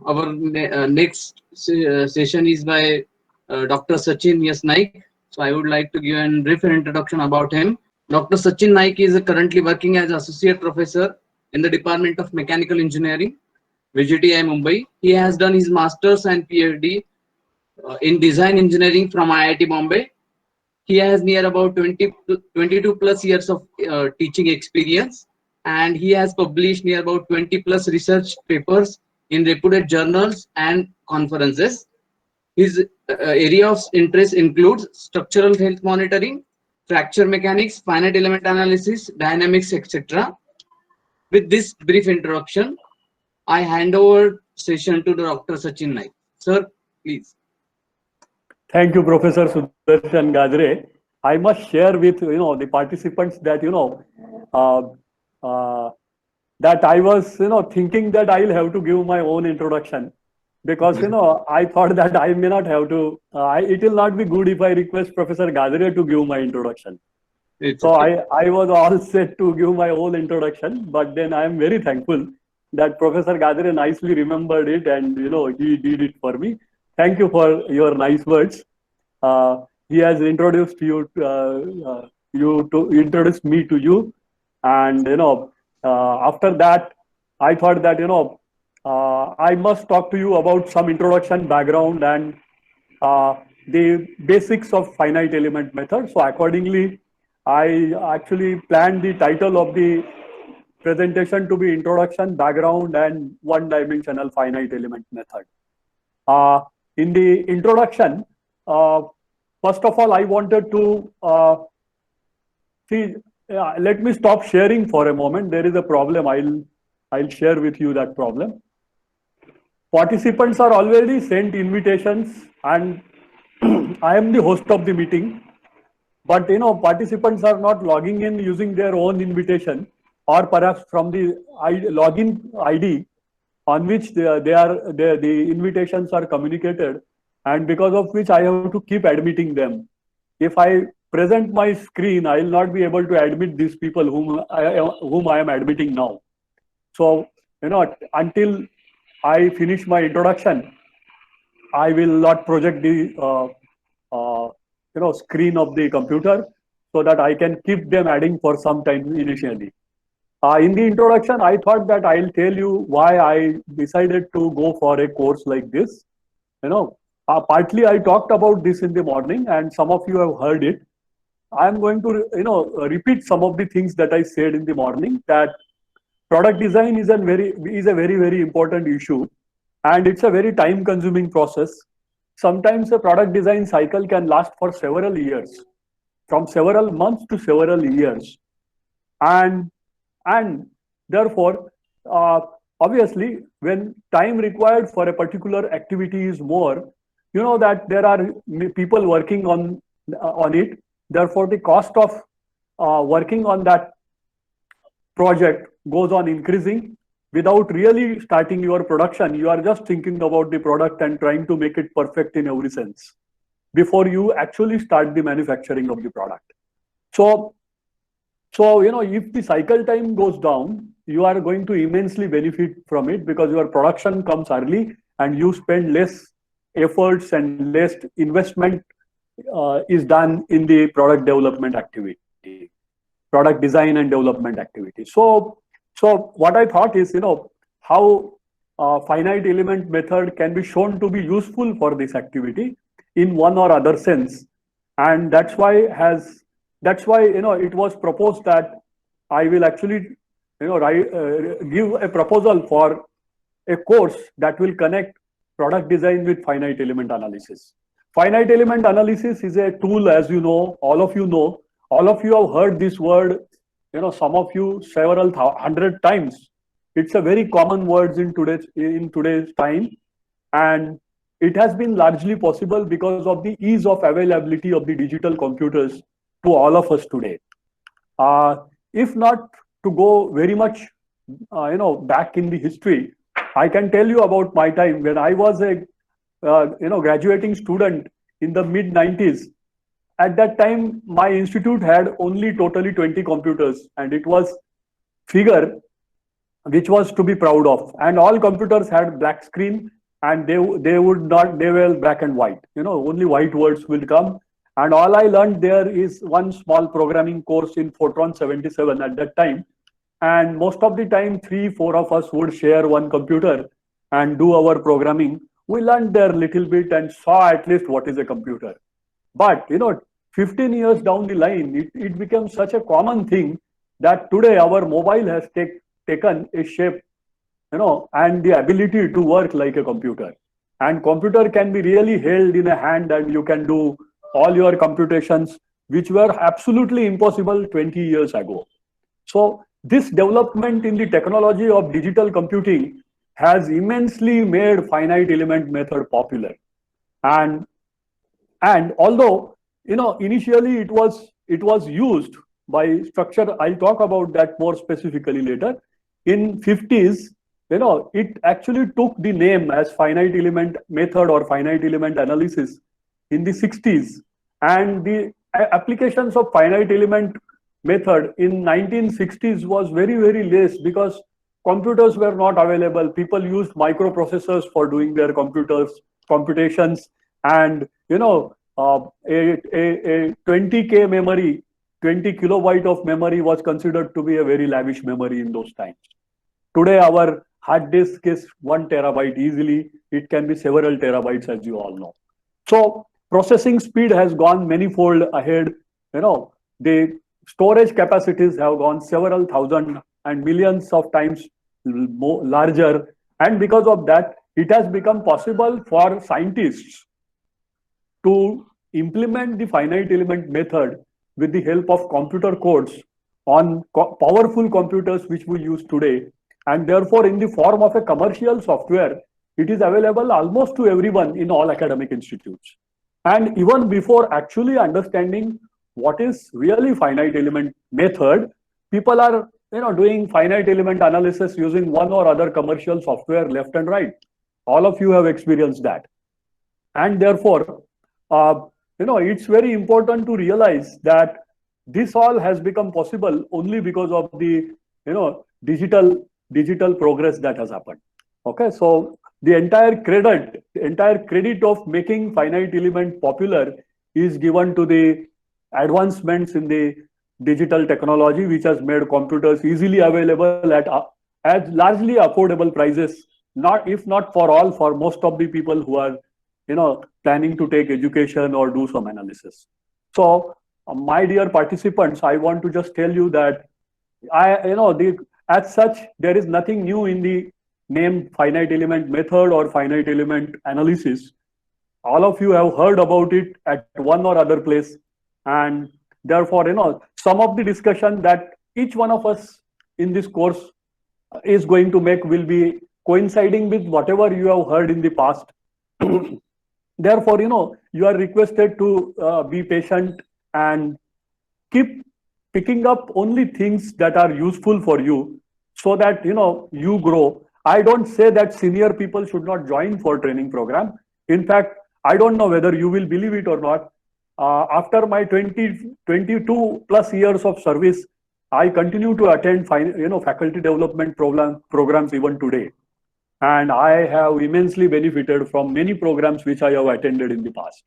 Our next session is by Dr. Sachin Yes Naik. So I would like to give a brief introduction about him. Dr. Sachin Naik is currently working as associate professor in the Department of Mechanical Engineering, VGTI Mumbai. He has done his masters and PhD in design engineering from IIT Bombay. He has near about 22 plus years of teaching experience, and he has published near about 20 plus research papers in reputed journals and conferences. His area of interest includes structural health monitoring, fracture mechanics, finite element analysis, dynamics, etc. With this brief introduction, I hand over session to Dr. Sachin Naik. Sir, please. Thank you, Professor Sudarshan Gajre. I must share with the participants that uh, uh, that I was thinking that I'll have to give my own introduction because I thought that I may not have to. It will not be good if I request Professor Gajre to give my introduction. It's So okay. I was all set to give my whole introduction, but then I am very thankful that Professor Gadre nicely remembered it and he did it for me. Thank you for your nice words. He has introduced you to introduce me to you, and after that, I thought that I must talk to you about some introduction, background, and uh, the basics of finite element method. So accordingly, I actually planned the title of the presentation to be Introduction, Background, and One-Dimensional Finite Element Method. Uh, in the introduction, uh, first of all, I wanted to see. Let me stop sharing for a moment. There is a problem. I'll share with you that problem. Participants are already sent invitations, and I am the host of the meeting. But participants are not logging in using their own invitation, or perhaps from the login ID on which the invitations are communicated, and because of which I have to keep admitting them. If I present my screen, I will not be able to admit these people whom I am admitting now. So until I finish my introduction, I will not project the screen of the computer so that I can keep them adding for some time initially. In the introduction, I thought that I'll tell you why I decided to go for a course like this. Partly I talked about this in the morning, and some of you have heard it. I'm going to repeat some of the things that I said in the morning. That product design is a very important issue, and it's a very time consuming process. Sometimes a product design cycle can last for several years, from several months to several years, and and therefore obviously when time required for a particular activity is more, you know that there are people working on it. Therefore the cost of working on that project goes on increasing. Without really starting your production, you are just thinking about the product and trying to make it perfect in every sense before you actually start the manufacturing of the product. So so if the cycle time goes down, you are going to immensely benefit from it because your production comes early and you spend less efforts and less investment is done in the product development activity, product design and development activity. So what I thought is, how finite element method can be shown to be useful for this activity in one or other sense, and that's why it was proposed that I will actually give a proposal for a course that will connect product design with finite element analysis. Finite element analysis is a tool, as you know, all of you have heard this word, some of you several hundred times. It's a very common word in today's time, and it has been largely possible because of the ease of availability of the digital computers to all of us today. Uh, if not to go very much, back in the history, I can tell you about my time when I was a, graduating student in the mid 90s. At that time, my institute had only totally 20 computers, and it was figure which was to be proud of. And all computers had black screen, and they were black and white. Only white words will come. And all I learned there is one small programming course in Fortran 77 at that time. And most of the time, 3, 4 of us would share one computer and do our programming. We learned there a little bit and saw at least what is a computer. But 15 years down the line, it became such a common thing that today our mobile has taken a shape, and the ability to work like a computer. And computer can be really held in a hand, and you can do all your computations, which were absolutely impossible 20 years ago. So this development in the technology of digital computing has immensely made finite element method popular. And although initially it was used by structure, I'll talk about that more specifically later. In 50s, it actually took the name as finite element method or finite element analysis in the 60s, and the applications of finite element method in 1960s was very, very less because computers were not available. People used microprocessors for doing their computations, and a 20K memory, 20 kilobyte of memory was considered to be a very lavish memory in those times. Today, our hard disk is 1 terabyte easily. It can be several terabytes, as you all know. So processing speed has gone manifold ahead. The storage capacities have gone several thousand and millions of times larger. And because of that, it has become possible for scientists to implement the finite element method with the help of computer codes on powerful computers which we use today. And therefore, in the form of a commercial software, it is available almost to everyone in all academic institutes. And even before actually understanding what is really finite element method, people are doing finite element analysis using one or other commercial software left and right. All of you have experienced that. And therefore, it's very important to realize that this all has become possible only because of the digital progress that has happened. Okay, so the entire credit of making finite element popular is given to the advancements in the digital technology, which has made computers easily available at largely affordable prices. If not for all, for most of the people who are planning to take education or do some analysis. So my dear participants, I want to just tell you that as such, there is nothing new in the name finite element method or finite element analysis. All of you have heard about it at one or other place. And therefore, some of the discussion that each one of us in this course is going to make will be coinciding with whatever you have heard in the past. Therefore, you are requested to be patient and keep picking up only things that are useful for you so that, you grow. I don't say that senior people should not join for training program. In fact, I don't know whether you will believe it or not. After my 22 plus years of service, I continue to attend faculty development programs even today. And I have immensely benefited from many programs which I have attended in the past.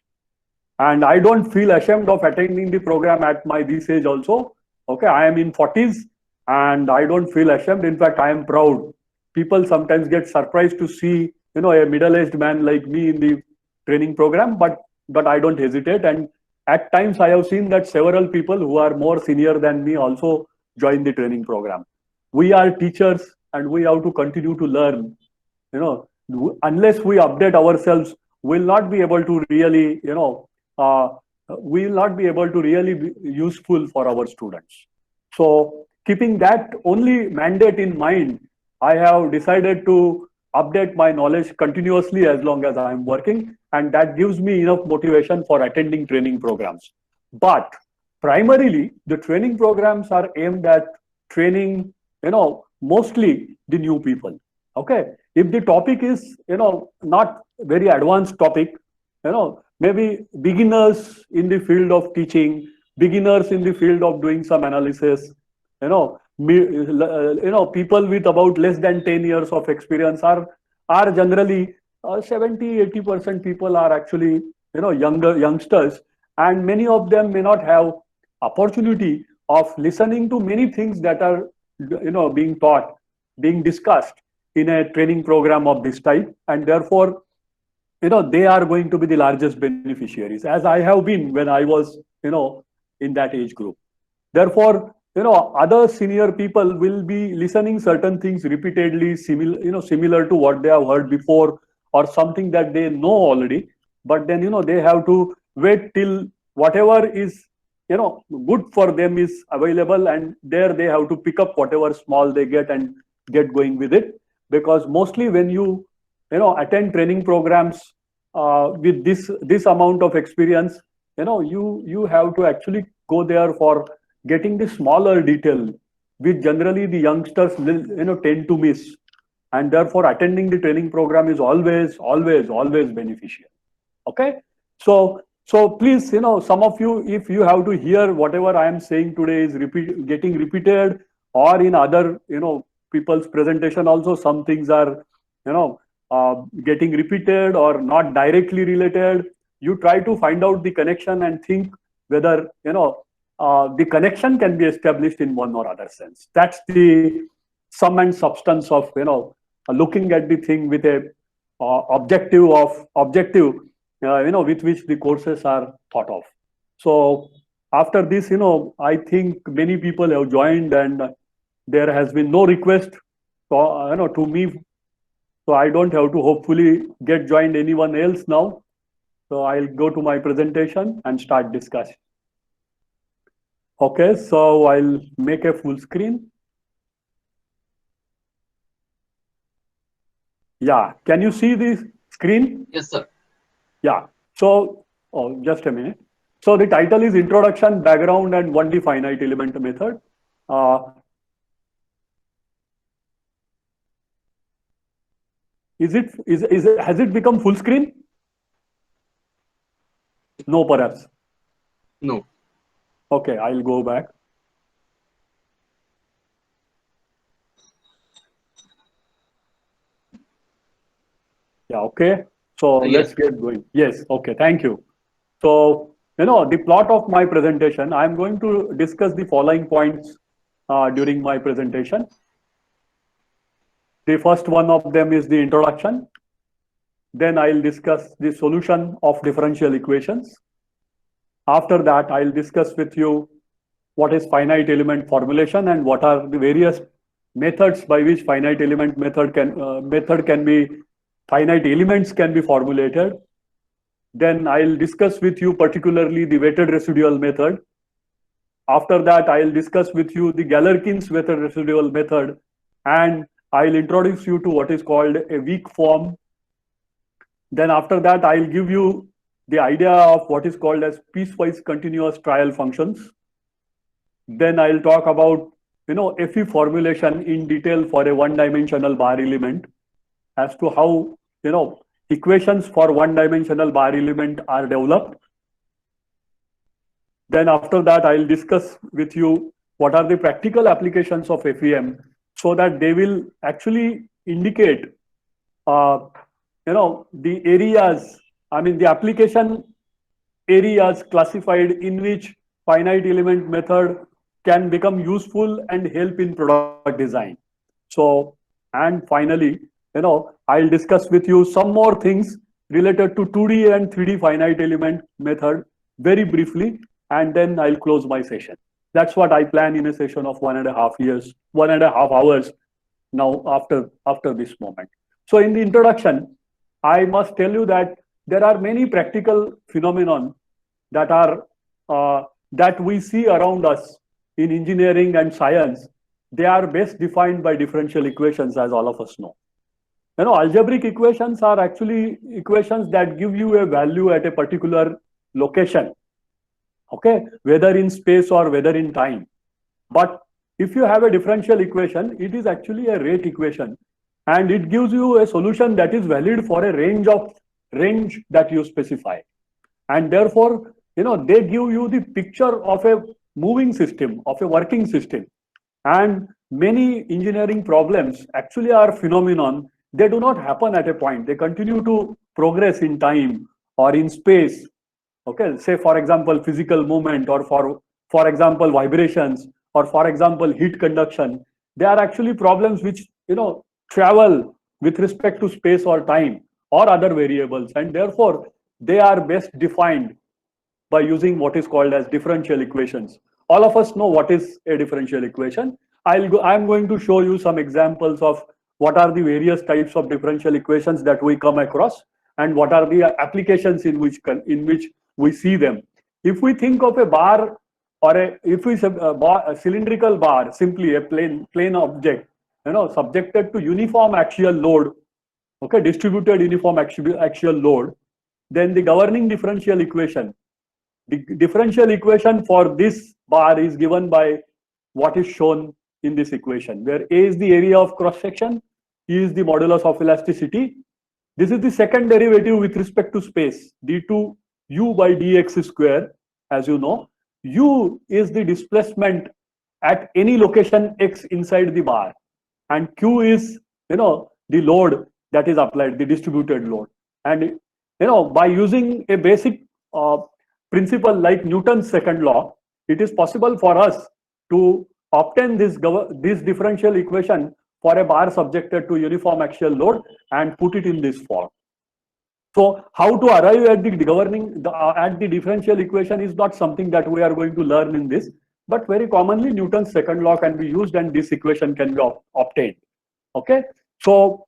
And I don't feel ashamed of attending the program at this age also. Okay, I am in 40s and I don't feel ashamed. In fact, I am proud. People sometimes get surprised to see, a middle-aged man like me in the training program, but I don't hesitate. And at times I have seen that several people who are more senior than me also join the training program. We are teachers and we have to continue to learn. Unless we update ourselves, we'll not be able to really, we will not be able to really be useful for our students. So keeping that only mandate in mind, I have decided to update my knowledge continuously as long as I am working, and that gives me enough motivation for attending training programs. But primarily, the training programs are aimed at training, mostly the new people. Okay, if the topic is, not very advanced topic, maybe beginners in the field of teaching, beginners in the field of doing some analysis, people with about less than 10 years of experience are generally 70-80% people are actually youngsters, and many of them may not have opportunity of listening to many things that are being taught, being discussed in a training program of this type, and therefore they are going to be the largest beneficiaries, as I have been when I was in that age group. Therefore, other senior people will be listening certain things repeatedly, similar to what they have heard before, or something that they know already. But then, they have to wait till whatever is, good for them is available, and there they have to pick up whatever small they get and get going with it. Because mostly when attend training programs with this amount of experience, you have to actually go there for getting the smaller detail, which generally the youngsters tend to miss, and therefore attending the training program is always beneficial. Okay, so please, some of you, if you have to hear whatever I am saying today is getting repeated, or in other people's presentation also some things are getting repeated or not directly related, you try to find out the connection and think whether the connection can be established in one or other sense. That's the sum and substance of looking at the thing with a objective with which the courses are thought of. So after this, I think many people have joined, and there has been no request to me, so I don't have to hopefully get joined anyone else now. So I'll go to my presentation and start discussion. Okay, so I'll make a full screen. Yeah, can you see the screen? Yes, sir. Yeah, so just a minute. So the title is Introduction, Background and 1D Finite Element Method. Has it become full screen? No, perhaps. No. Okay, I'll go back. Yeah, okay. So let's get going. Yes, okay, thank you. So, the plot of my presentation, I'm going to discuss the following points during my presentation. The first one of them is the introduction. Then I'll discuss the solution of differential equations. After that, I'll discuss with you what is finite element formulation and what are the various methods by which finite elements can be formulated. Then I'll discuss with you particularly the weighted residual method. After that, I'll discuss with you the Galerkin's weighted residual method, and I'll introduce you to what is called a weak form. Then after that, I'll give you the idea of what is called as piecewise continuous trial functions. Then I'll talk about FE formulation in detail for a one-dimensional bar element, as to how equations for one-dimensional bar element are developed. Then after that, I'll discuss with you what are the practical applications of FEM, so that they will actually indicate the areas, the application areas classified in which finite element method can become useful and help in product design. So, and finally, I'll discuss with you some more things related to 2D and 3D finite element method very briefly, and then I'll close my session. That's what I plan in a session of 1.5 hours now after this moment. So in the introduction, I must tell you that there are many practical phenomenon that are that we see around us in engineering and science. They are best defined by differential equations, as all of us know. Algebraic equations are actually equations that give you a value at a particular location, okay, whether in space or whether in time. But if you have a differential equation, it is actually a rate equation, and it gives you a solution that is valid for a range that you specify. And therefore, they give you the picture of a moving system, of a working system. And many engineering problems actually are phenomenon. They do not happen at a point. They continue to progress in time or in space. Okay, say for example, physical movement, or for example, vibrations, or for example, heat conduction. They are actually problems which travel with respect to space or time or other variables, and therefore they are best defined by using what is called as differential equations. All of us know what is a differential equation. I'm going to show you some examples of what are the various types of differential equations that we come across, and what are the applications in which we see them. If we think of a bar, or if we a cylindrical bar, simply a plain object, subjected to uniform axial load, okay, distributed uniform axial load, then the governing differential equation, the differential equation for this bar is given by what is shown in this equation, where A is the area of cross section, E is the modulus of elasticity. This is the second derivative with respect to space, d2 u by dx square. As you know, u is the displacement at any location x inside the bar, and q is the load that is applied, the distributed load. And by using a basic principle like Newton's second law, it is possible for us to obtain this differential equation for a bar subjected to uniform axial load and put it in this form. So how to arrive at the differential equation is not something that we are going to learn in this, but very commonly Newton's second law can be used and this equation can be obtained. Okay, so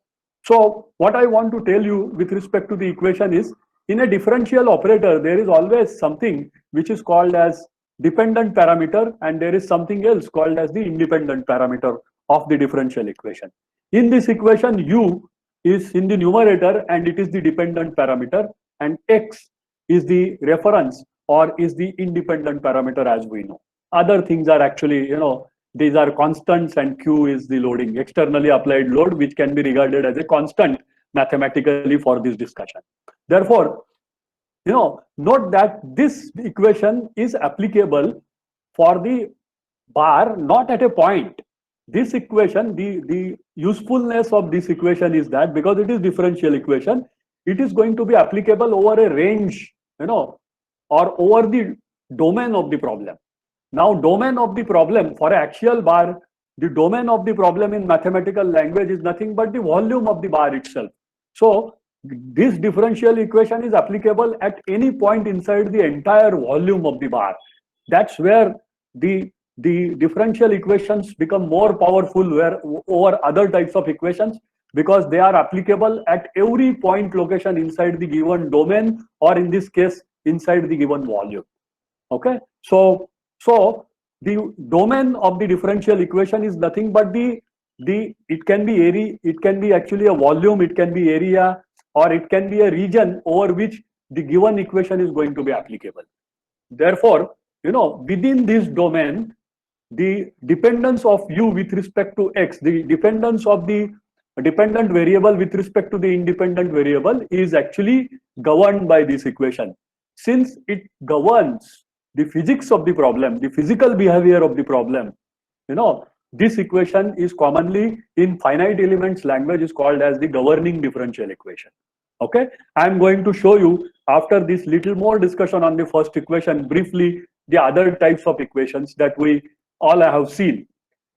what I want to tell you with respect to the equation is, in a differential operator, there is always something which is called as dependent parameter, and there is something else called as the independent parameter of the differential equation. In this equation, u is in the numerator and it is the dependent parameter, and x is the reference or is the independent parameter, as we know. Other things are actually, these are constants, and q is the loading, externally applied load, which can be regarded as a constant mathematically for this discussion. Therefore, note that this equation is applicable for the bar, not at a point. This equation, the usefulness of this equation is that because it is differential equation, it is going to be applicable over a range, or over the domain of the problem. Now, domain of the problem for an axial bar, the domain of the problem in mathematical language is nothing but the volume of the bar itself. So this differential equation is applicable at any point inside the entire volume of the bar. That's where the differential equations become more powerful over other types of equations, because they are applicable at every point location inside the given domain, or in this case inside the given volume. Okay, so the domain of the differential equation is nothing but it can be area, it can be actually a volume, it can be area, or it can be a region over which the given equation is going to be applicable. Therefore, within this domain, the dependence of u with respect to x, the dependence of the dependent variable with respect to the independent variable, is actually governed by this equation. Since it governs the physics of the problem, the physical behavior of the problem, this equation is commonly in finite elements language is called as the governing differential equation. Okay, I'm going to show you after this little more discussion on the first equation briefly the other types of equations that we all have seen.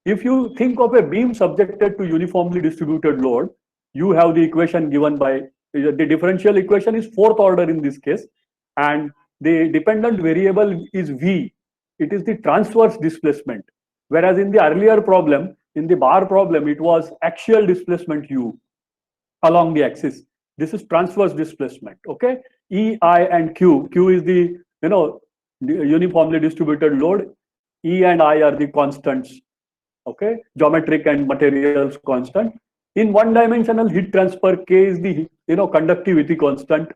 If you think of a beam subjected to uniformly distributed load, you have the equation given by the differential equation is fourth order in this case, and the dependent variable is v. It is the transverse displacement, whereas in the earlier problem, in the bar problem, it was axial displacement u along the axis. This is transverse displacement. Okay, E, I, and Q. Q is the the uniformly distributed load. E and I are the constants. Okay, geometric and materials constant. In one-dimensional heat transfer, K is the conductivity constant.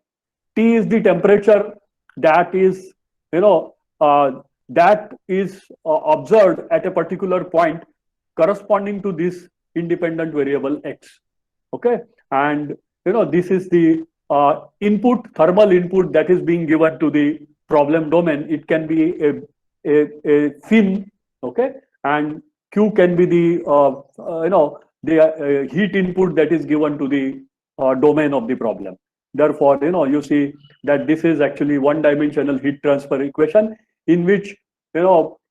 T is the temperature that is observed at a particular point corresponding to this independent variable x. Okay, and this is the thermal input that is being given to the problem domain. It can be a fin, okay, and Q can be the heat input that is given to the domain of the problem. Therefore, you see that this is actually one-dimensional heat transfer equation in which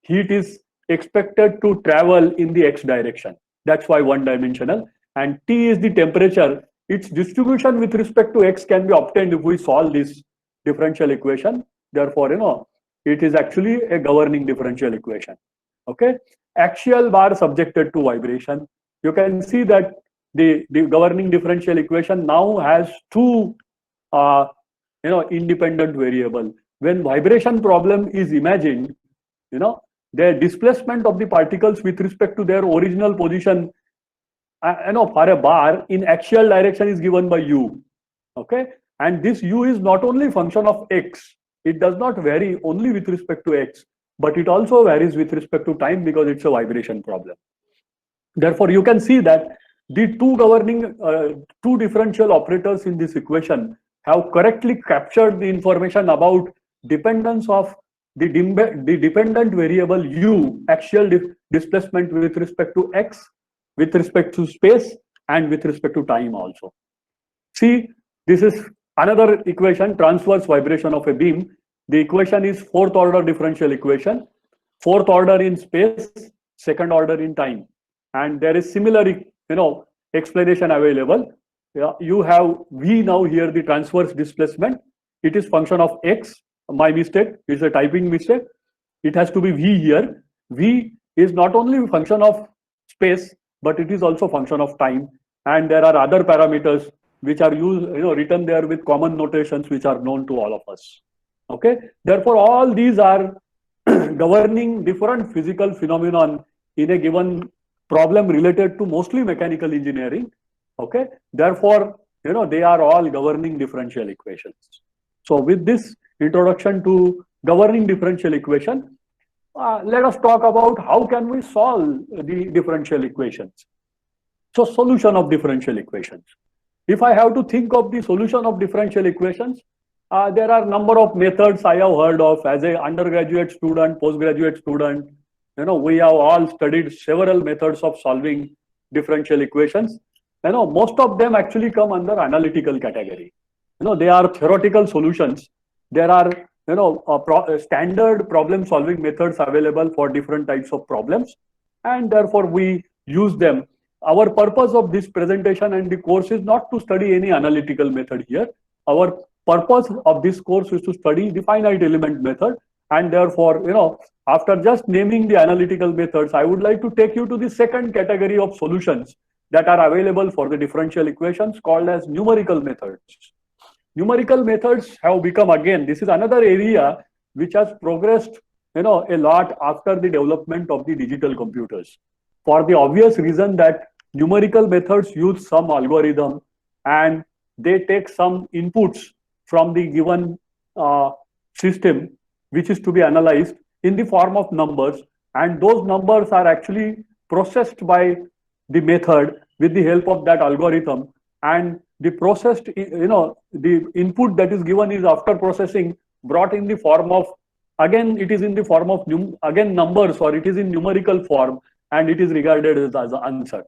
heat is expected to travel in the x direction. That's why one-dimensional. And T is the temperature. Its distribution with respect to x can be obtained if we solve this differential equation. Therefore, it is actually a governing differential equation. Okay. Axial bar subjected to vibration. You can see that the governing differential equation now has two independent variable. When vibration problem is imagined, their displacement of the particles with respect to their original position for a bar in axial direction is given by u. Okay, and this u is not only function of x, it does not vary only with respect to x, but it also varies with respect to time because it's a vibration problem. Therefore, you can see that the two governing two differential operators in this equation have correctly captured the information about dependence of the dependent variable u, axial displacement with respect to x, with respect to space, and with respect to time also. See, this is another equation, transverse vibration of a beam. The equation is fourth order differential equation, fourth order in space, second order in time. And there is similar, explanation available. You have V now here, the transverse displacement. It is function of x. My mistake, it's a typing mistake. It has to be V here. V is not only a function of space, but it is also function of time. And there are other parameters which are used, written there with common notations which are known to all of us. Okay. Therefore, all these are governing different physical phenomenon in a given problem related to mostly mechanical engineering. Okay. Therefore, they are all governing differential equations. So with this introduction to governing differential equation, let us talk about how can we solve the differential equations. So solution of differential equations. If I have to think of the solution of differential equations, there are number of methods I have heard of as an undergraduate student, postgraduate student. We have all studied several methods of solving differential equations. Most of them actually come under analytical category. They are theoretical solutions. There are standard problem solving methods available for different types of problems, and therefore we use them. Our purpose of this presentation and the course is not to study any analytical method here. Our purpose of this course is to study the finite element method, and therefore, after just naming the analytical methods, I would like to take you to the second category of solutions that are available for the differential equations called as numerical methods. Numerical methods have become, again, this is another area which has progressed, a lot after the development of the digital computers. For the obvious reason that numerical methods use some algorithm and they take some inputs from the given system, which is to be analyzed in the form of numbers, and those numbers are actually processed by the method with the help of that algorithm, and the processed, the input that is given is after processing brought in the form of, again, it is in the form of numbers, or it is in numerical form, and it is regarded as an answer.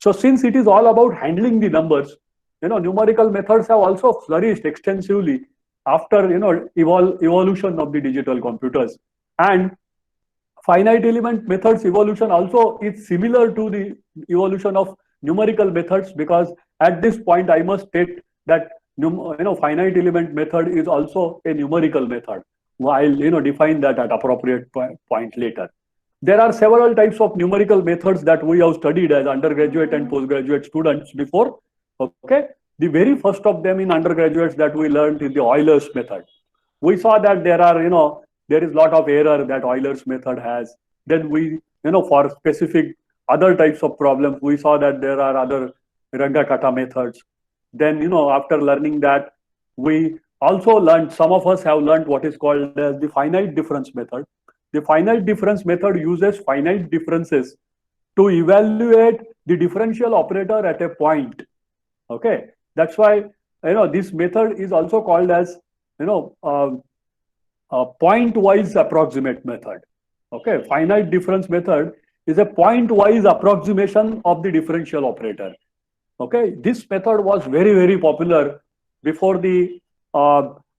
So since it is all about handling the numbers, numerical methods have also flourished extensively after evolution of the digital computers. And finite element methods evolution also is similar to the evolution of numerical methods, because at this point I must state that finite element method is also a numerical method. I'll define that at appropriate point later. There are several types of numerical methods that we have studied as undergraduate and postgraduate students before. Okay, the very first of them in undergraduates that we learned is the Euler's method. We saw that there are there is a lot of error that Euler's method has. Then we for specific other types of problems we saw that there are other Runge-Kutta methods. Then after learning that, we also learned, some of us have learned what is called as the finite difference method. The finite difference method uses finite differences to evaluate the differential operator at a point. Okay, that's why this method is also called as a point-wise approximate method. Okay, finite difference method is a point-wise approximation of the differential operator. Okay, this method was very, very popular before the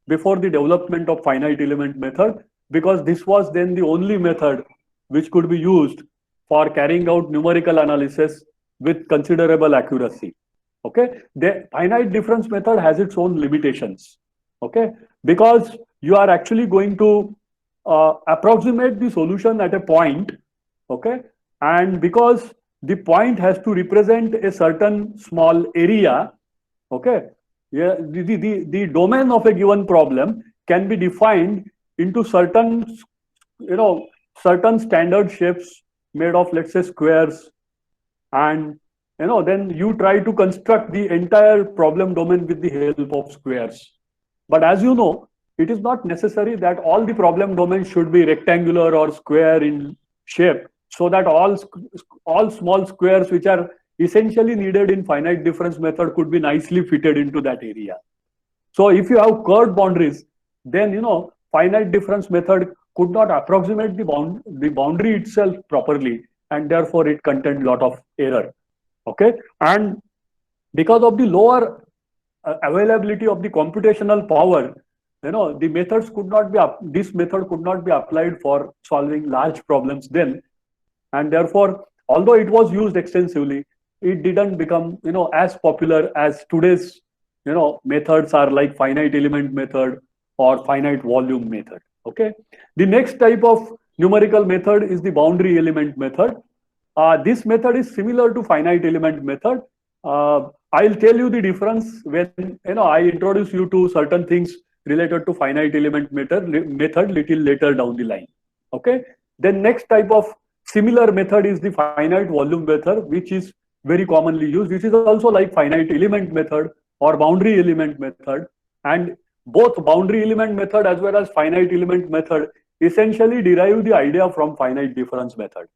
development of finite element method, because this was then the only method which could be used for carrying out numerical analysis with considerable accuracy. Okay, the finite difference method has its own limitations. Okay, because you are actually going to approximate the solution at a point. Okay, and because the point has to represent a certain small area. Okay, yeah, the domain of a given problem can be defined into certain, certain standard shapes made of, let's say, squares, and then you try to construct the entire problem domain with the help of squares. But as you know, it is not necessary that all the problem domains should be rectangular or square in shape, so that all small squares which are essentially needed in finite difference method could be nicely fitted into that area. So if you have curved boundaries, then finite difference method could not approximate the boundary itself properly, and therefore it contained lot of error. Okay, and because of the lower availability of the computational power, the methods could not be this method could not be applied for solving large problems then, and therefore, although it was used extensively, it didn't become as popular as today's methods are, like finite element method or finite volume method. Okay, the next type of numerical method is the boundary element method. This method is similar to finite element method. I'll tell you the difference when I introduce you to certain things related to finite element method little later down the line. Okay, then next type of similar method is the finite volume method, which is very commonly used. This is also like finite element method or boundary element method, and both boundary element method as well as finite element method essentially derive the idea from finite difference method.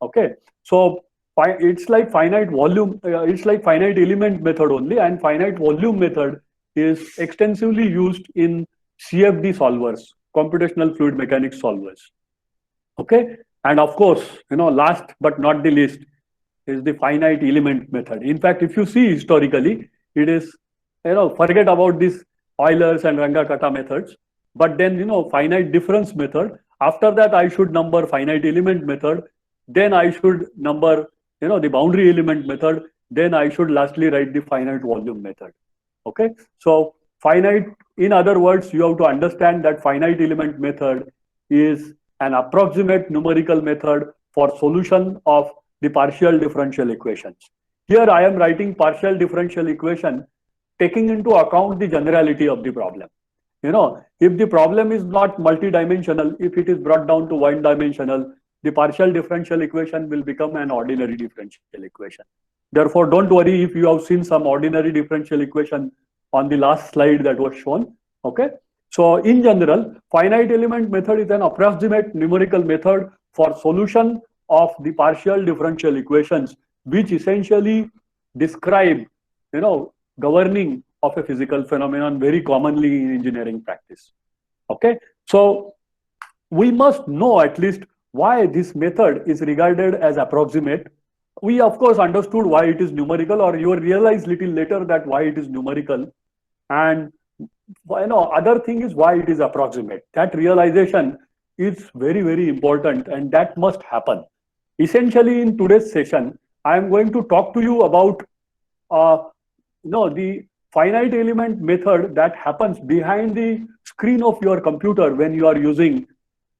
Okay, so it's like finite volume, it's like finite element method only, and finite volume method is extensively used in CFD solvers, computational fluid mechanics solvers. Okay, and of course, last but not the least is the finite element method. In fact, if you see historically, it is, forget about this Eulers and Runge-Kutta methods, but then, finite difference method. After that, I should number finite element method. Then I should number, the boundary element method. Then I should lastly write the finite volume method. Okay, so finite, in other words, you have to understand that finite element method is an approximate numerical method for solution of the partial differential equations. Here I am writing partial differential equation taking into account the generality of the problem. If the problem is not multidimensional, if it is brought down to one dimensional, the partial differential equation will become an ordinary differential equation. Therefore, don't worry if you have seen some ordinary differential equation on the last slide that was shown. Okay, so in general, finite element method is an approximate numerical method for solution of the partial differential equations, which essentially describe, governing of a physical phenomenon very commonly in engineering practice. Okay, so we must know at least why this method is regarded as approximate. We of course understood why it is numerical, or you will realize little later that why it is numerical, and other thing is why it is approximate. That realization is very, very important, and that must happen. Essentially, in today's session, I am going to talk to you about the finite element method that happens behind the screen of your computer when you are using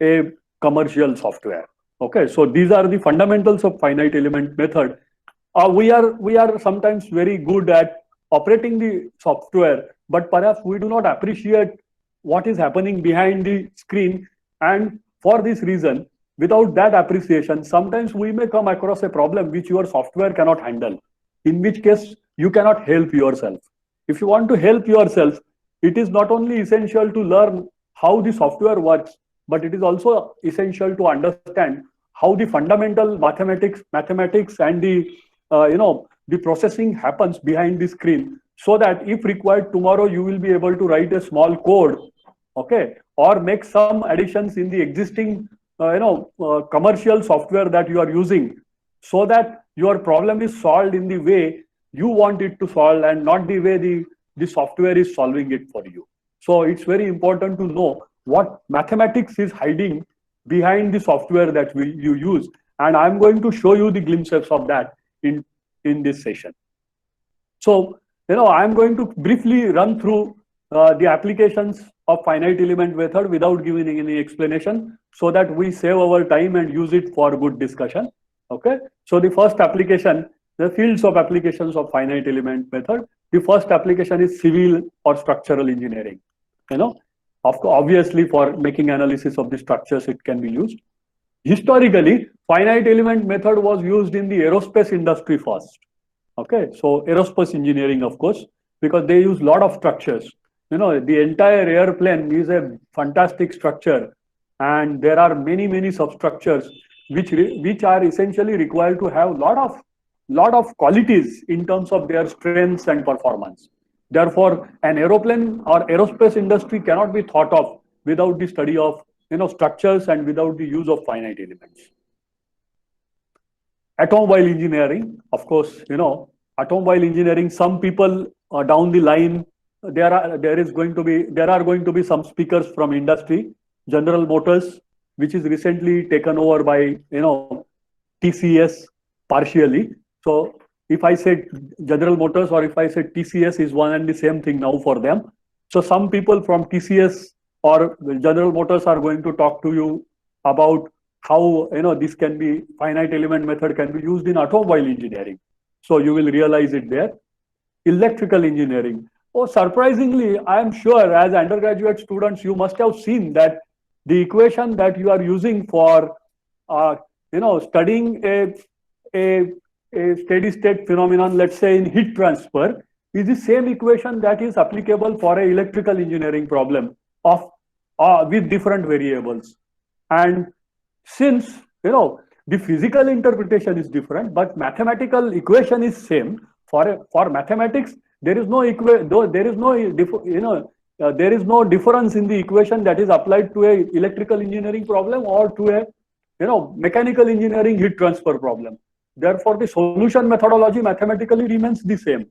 a commercial software. Okay, so these are the fundamentals of finite element method. We are sometimes very good at operating the software, but perhaps we do not appreciate what is happening behind the screen, and for this reason, without that appreciation, sometimes we may come across a problem which your software cannot handle, in which case you cannot help yourself. If you want to help yourself, it is not only essential to learn how the software works, but it is also essential to understand how the fundamental mathematics and the the processing happens behind the screen, so that if required tomorrow you will be able to write a small code, okay, or make some additions in the existing commercial software that you are using so that your problem is solved in the way you want it to solve and not the way the software is solving it for you. So it's very important to know what mathematics is hiding behind the software that you use. And I'm going to show you the glimpses of that in this session. So, I'm going to briefly run through the applications of finite element method without giving any explanation, so that we save our time and use it for good discussion. Okay. So the first application, the fields of applications of finite element method. The first application is civil or structural engineering. Obviously for making analysis of the structures, it can be used. Historically, finite element method was used in the aerospace industry first. Okay, so aerospace engineering, of course, because they use a lot of structures. The entire airplane is a fantastic structure, and there are many substructures which are essentially required to have lot of qualities in terms of their strengths and performance. Therefore, an aeroplane or aerospace industry cannot be thought of without the study of structures and without the use of finite elements. Automobile engineering, of course, automobile engineering, some people down the line, there are going to be some speakers from industry. General Motors, which is recently taken over by TCS partially. So if I say General Motors or if I say TCS is one and the same thing now for them. So some people from TCS or General Motors are going to talk to you about how this can be, finite element method can be used in automobile engineering. So you will realize it there. Electrical engineering. Oh, surprisingly, I am sure as undergraduate students, you must have seen that the equation that you are using for studying a steady state phenomenon, let's say in heat transfer, is the same equation that is applicable for an electrical engineering problem of with different variables. And since the physical interpretation is different, but mathematical equation is same. For mathematics, there is no there is no difference in the equation that is applied to a electrical engineering problem or to a mechanical engineering heat transfer problem. Therefore, the solution methodology mathematically remains the same.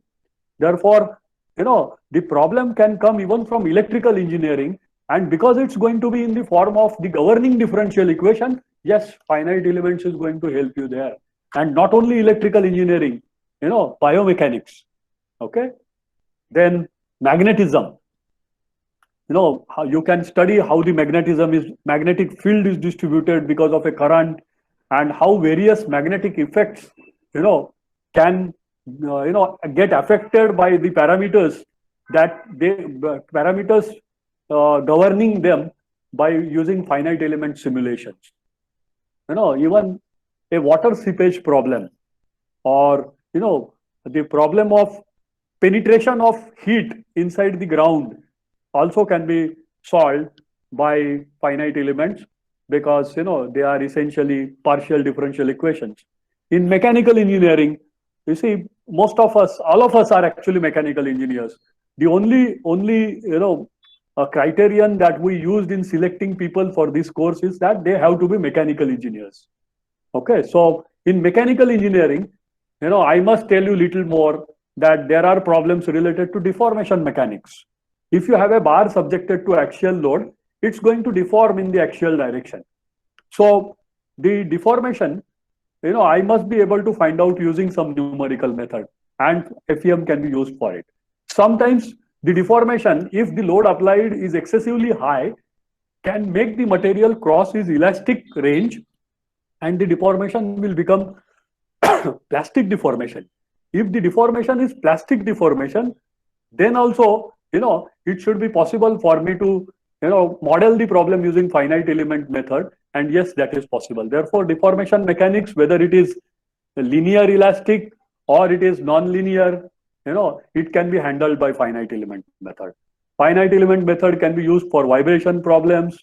Therefore, the problem can come even from electrical engineering, and because it's going to be in the form of the governing differential equation, yes, finite elements is going to help you there. And not only electrical engineering, biomechanics. Okay. Then magnetism. How you can study how the magnetic field is distributed because of a current, and how various magnetic effects, can, get affected by the parameters governing them by using finite element simulations. Even a water seepage problem, or the problem of penetration of heat inside the ground also can be solved by finite elements, because they are essentially partial differential equations. In mechanical engineering, you see, all of us are actually mechanical engineers. The only criterion that we used in selecting people for this course is that they have to be mechanical engineers. Okay, so in mechanical engineering, I must tell you little more that there are problems related to deformation mechanics. If you have a bar subjected to axial load, it's going to deform in the axial direction. So the deformation, I must be able to find out using some numerical method, and FEM can be used for it. Sometimes the deformation, if the load applied is excessively high, can make the material cross its elastic range, and the deformation will become plastic deformation. If the deformation is plastic deformation, then also, it should be possible for me to, model the problem using finite element method. And yes, that is possible. Therefore, deformation mechanics, whether it is linear elastic or it is non-linear, it can be handled by finite element method. Finite element method can be used for vibration problems,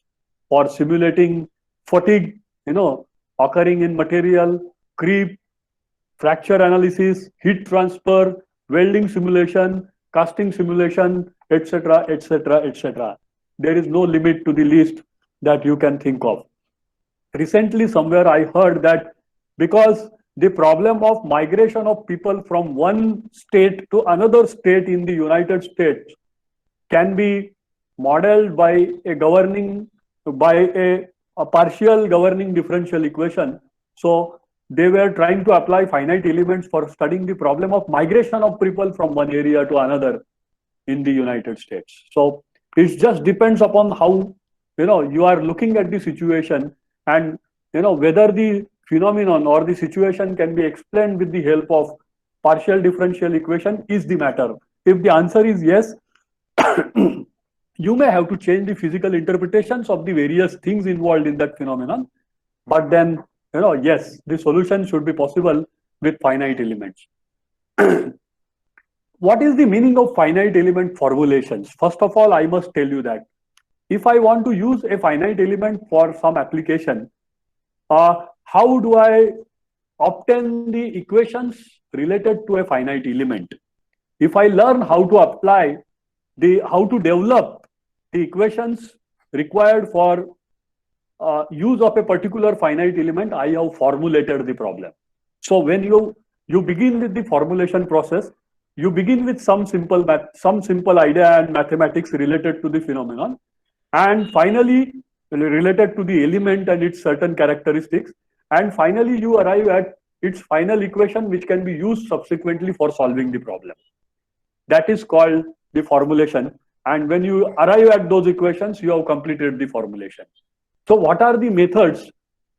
for simulating fatigue, occurring in material, creep, fracture analysis, heat transfer, welding simulation, casting simulation, etc., etc., etc. There is no limit to the list that you can think of. Recently, somewhere I heard that because the problem of migration of people from one state to another state in the United States can be modeled by a partial governing differential equation. So they were trying to apply finite elements for studying the problem of migration of people from one area to another in the United States. So it just depends upon how you are looking at the situation, and whether the phenomenon or the situation can be explained with the help of partial differential equation is the matter. If the answer is yes, you may have to change the physical interpretations of the various things involved in that phenomenon. But then, yes, the solution should be possible with finite elements. What is the meaning of finite element formulations? First of all, I must tell you that if I want to use a finite element for some application, how do I obtain the equations related to a finite element? If I learn how to develop the equations required for use of a particular finite element, I have formulated the problem. So when you begin with the formulation process, you begin with some simple idea and mathematics related to the phenomenon, and finally related to the element and its certain characteristics, and finally you arrive at its final equation, which can be used subsequently for solving the problem. That is called the formulation. And when you arrive at those equations, you have completed the formulation. So what are the methods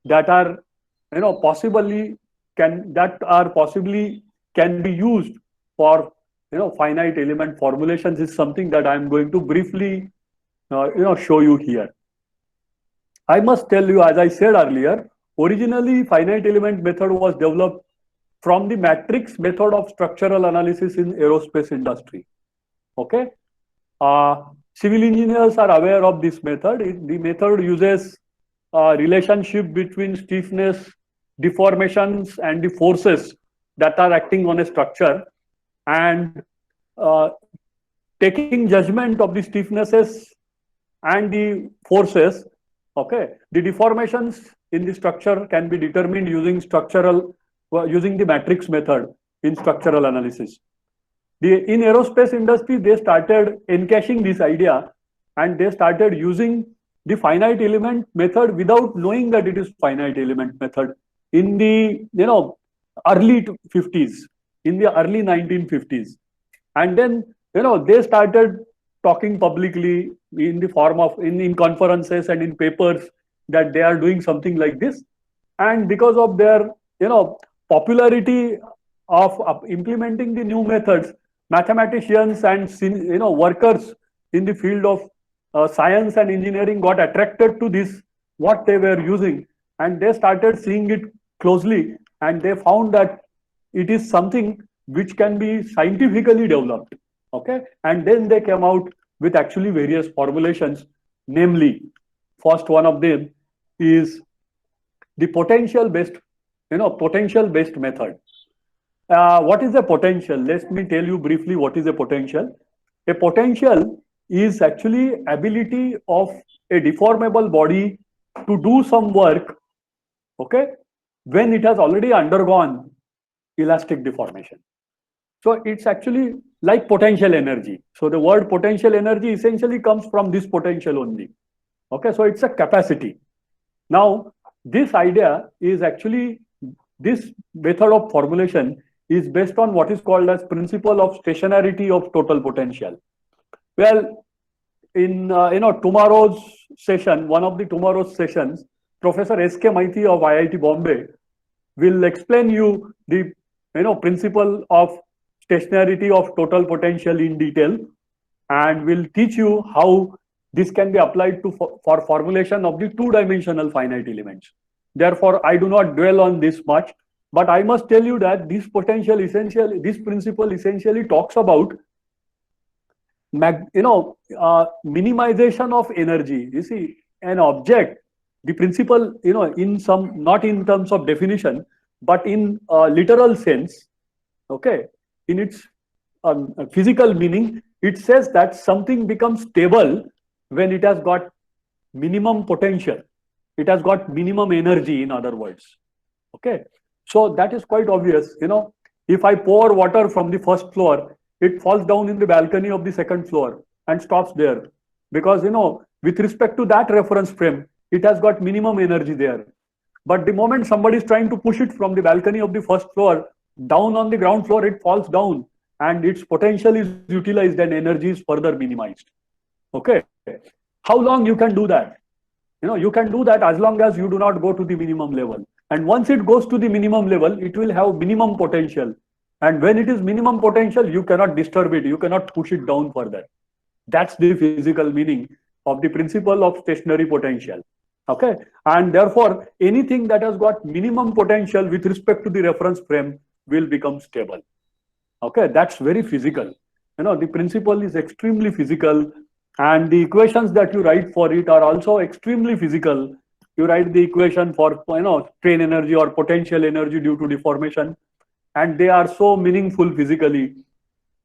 that are possibly can be used for finite element formulations is something that I am going to briefly show you here. I must tell you, as I said earlier, originally finite element method was developed from the matrix method of structural analysis in aerospace industry. Okay. Civil engineers are aware of this method. The method uses relationship between stiffness, deformations, and the forces that are acting on a structure, and taking judgment of the stiffnesses and the forces. Okay, the deformations in the structure can be determined using the matrix method in structural analysis. In aerospace industry, they started encashing this idea, and they started using the finite element method without knowing that it is finite element method in the early 50s, in the early 1950s. And then they started talking publicly in the form of in conferences and in papers that they are doing something like this. And because of their popularity of implementing the new methods, mathematicians and workers in the field of science and engineering got attracted to this, what they were using, and they started seeing it closely, and they found that it is something which can be scientifically developed. Okay, and then they came out with actually various formulations. Namely, first one of them is the potential based method. What is a potential? Let me tell you briefly what is a potential. A potential is actually ability of a deformable body to do some work, okay, when it has already undergone elastic deformation. So it's actually like potential energy. So the word potential energy essentially comes from this potential only. Okay, so it's a capacity. Now, this idea is actually, this method of formulation is based on what is called as principle of stationarity of total potential. Well, in tomorrow's session, one of the tomorrow's sessions, Professor S.K. Maiti of IIT Bombay will explain you the principle of stationarity of total potential in detail, and will teach you how this can be applied to for formulation of the two-dimensional finite elements. Therefore, I do not dwell on this much, but I must tell you that this principle essentially talks about minimization of energy. You see, an object, the principle, in some, not in terms of definition, but in literal sense, okay, in its physical meaning, it says that something becomes stable when it has got minimum potential. It has got minimum energy, in other words. Okay. So that is quite obvious. If I pour water from the first floor, it falls down in the balcony of the second floor and stops there. Because, with respect to that reference frame, it has got minimum energy there. But the moment somebody is trying to push it from the balcony of the first floor down on the ground floor, it falls down and its potential is utilized and energy is further minimized. Okay. How long you can do that? You can do that as long as you do not go to the minimum level. And once it goes to the minimum level, it will have minimum potential. And when it is minimum potential, you cannot disturb it. You cannot push it down further. That's the physical meaning of the principle of stationary potential. Okay. And therefore, anything that has got minimum potential with respect to the reference frame will become stable. Okay. That's very physical. The principle is extremely physical. And the equations that you write for it are also extremely physical. You write the equation for strain energy or potential energy due to deformation, and they are so meaningful physically.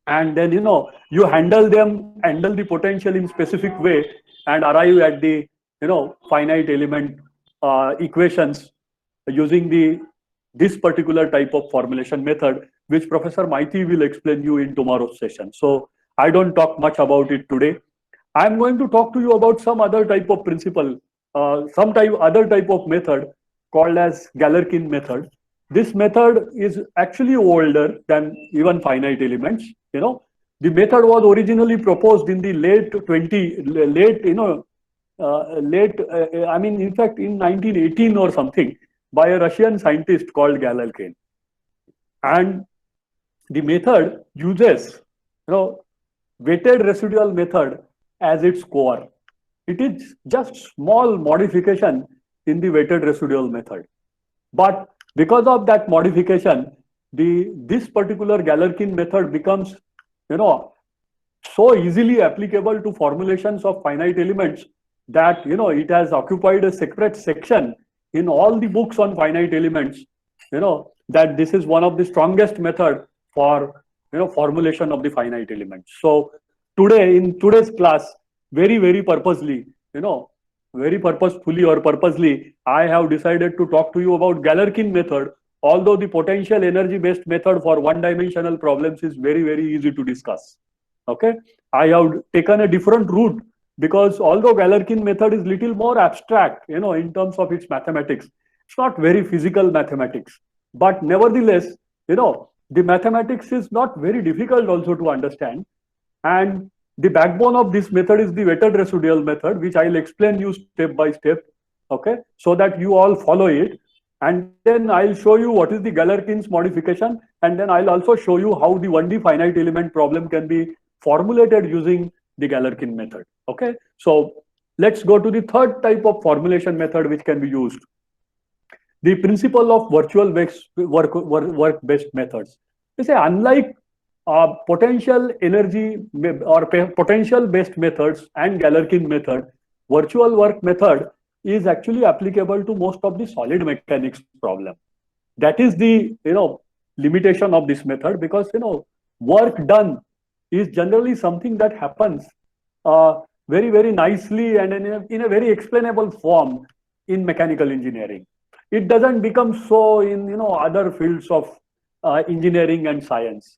And then you handle the potential in specific way and arrive at the finite element equations using this particular type of formulation method, which Professor Maiti will explain you in tomorrow's session. So I don't talk much about it today. I'm going to talk to you about some other type of principle, other type of method called as Galerkin method. This method is actually older than even finite elements. The method was originally proposed in the in fact, in 1918 or something by a Russian scientist called Galerkin. And the method uses, weighted residual method as its core. It is just small modification in the weighted residual method. But because of that modification, this particular Galerkin method becomes, so easily applicable to formulations of finite elements that, it has occupied a separate section in all the books on finite elements, that this is one of the strongest method for, formulation of the finite elements. So in today's class, very purposefully, or purposely, I have decided to talk to you about Galerkin method, although the potential energy based method for one-dimensional problems is very easy to discuss. Okay, I have taken a different route because although Galerkin method is little more abstract, in terms of its mathematics, it's not very physical mathematics, but nevertheless, the mathematics is not very difficult also to understand. And the backbone of this method is the weighted residual method, which I'll explain you step by step, okay, so that you all follow it. And then I'll show you what is the Galerkin's modification, and then I'll also show you how the 1D finite element problem can be formulated using the Galerkin method. Okay, so let's go to the third type of formulation method which can be used. The principle of virtual work-based methods. They say unlike potential energy or potential based methods and Galerkin method, virtual work method is actually applicable to most of the solid mechanics problem. That is the limitation of this method, because work done is generally something that happens very nicely and in a very explainable form in mechanical engineering. It doesn't become so in other fields of engineering and science.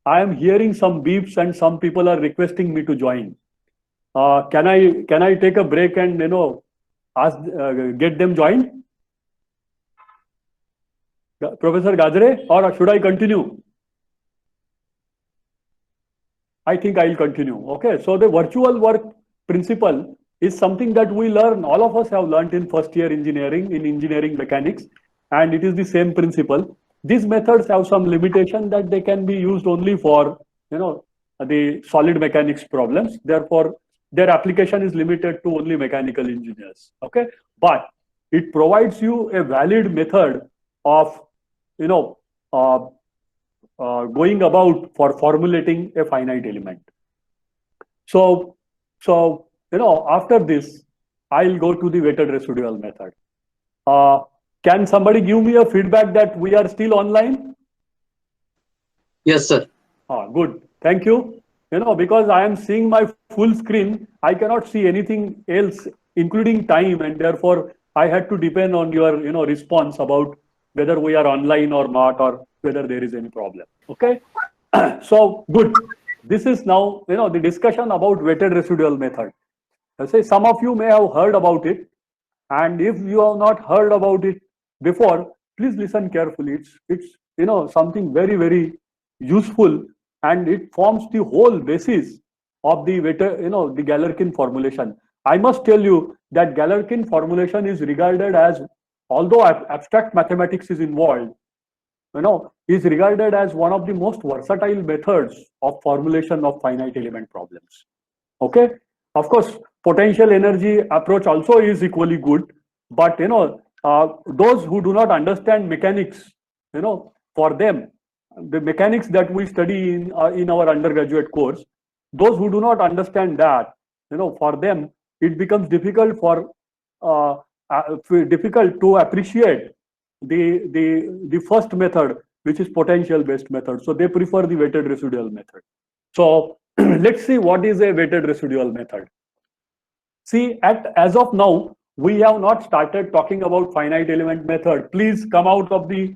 I am hearing some beeps and some people are requesting me to join. Can I take a break and ask get them joined? Professor Gadre, or should I continue? I think I'll continue. Okay, so the virtual work principle is something that we learn, all of us have learned in first year engineering, in engineering mechanics, and it is the same principle. These methods have some limitation that they can be used only for the solid mechanics problems. Therefore, their application is limited to only mechanical engineers. Okay, but it provides you a valid method of going about for formulating a finite element. So after this, I'll go to the weighted residual method. Can somebody give me a feedback that we are still online? Yes, sir. Good. Thank you. Because I am seeing my full screen, I cannot see anything else, including time, and therefore I had to depend on your response about whether we are online or not, or whether there is any problem. Okay. So good. This is now, the discussion about weighted residual method. I say some of you may have heard about it, and if you have not heard about it before, please listen carefully. It's something very, very useful, and it forms the whole basis of the weighted, the Galerkin formulation. I must tell you that Galerkin formulation is regarded as, although abstract mathematics is involved, is regarded as one of the most versatile methods of formulation of finite element problems. Okay. Of course, potential energy approach also is equally good, but those who do not understand mechanics, for them, the mechanics that we study in our undergraduate course, those who do not understand that, for them it becomes difficult to appreciate the first method, which is potential based method. So they prefer the weighted residual method. So let's see what is a weighted residual method. See, as of now, we have not started talking about finite element method. Please come out of the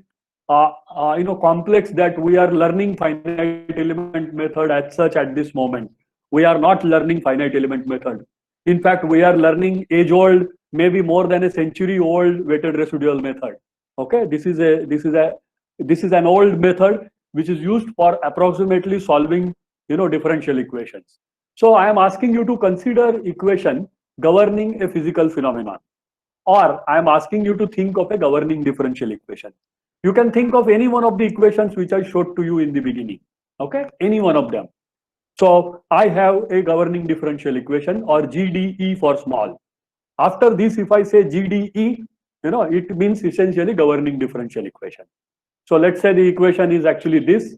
complex that we are learning finite element method as such at this moment. We are not learning finite element method. In fact, we are learning age-old, maybe more than a century-old weighted residual method. Okay, this is an old method which is used for approximately solving differential equations. So I am asking you to consider equation governing a physical phenomenon, or I am asking you to think of a governing differential equation. You can think of any one of the equations which I showed to you in the beginning. Okay, any one of them. So I have a governing differential equation, or GDE for small. After this, if I say GDE, it means essentially governing differential equation. So let's say the equation is actually this.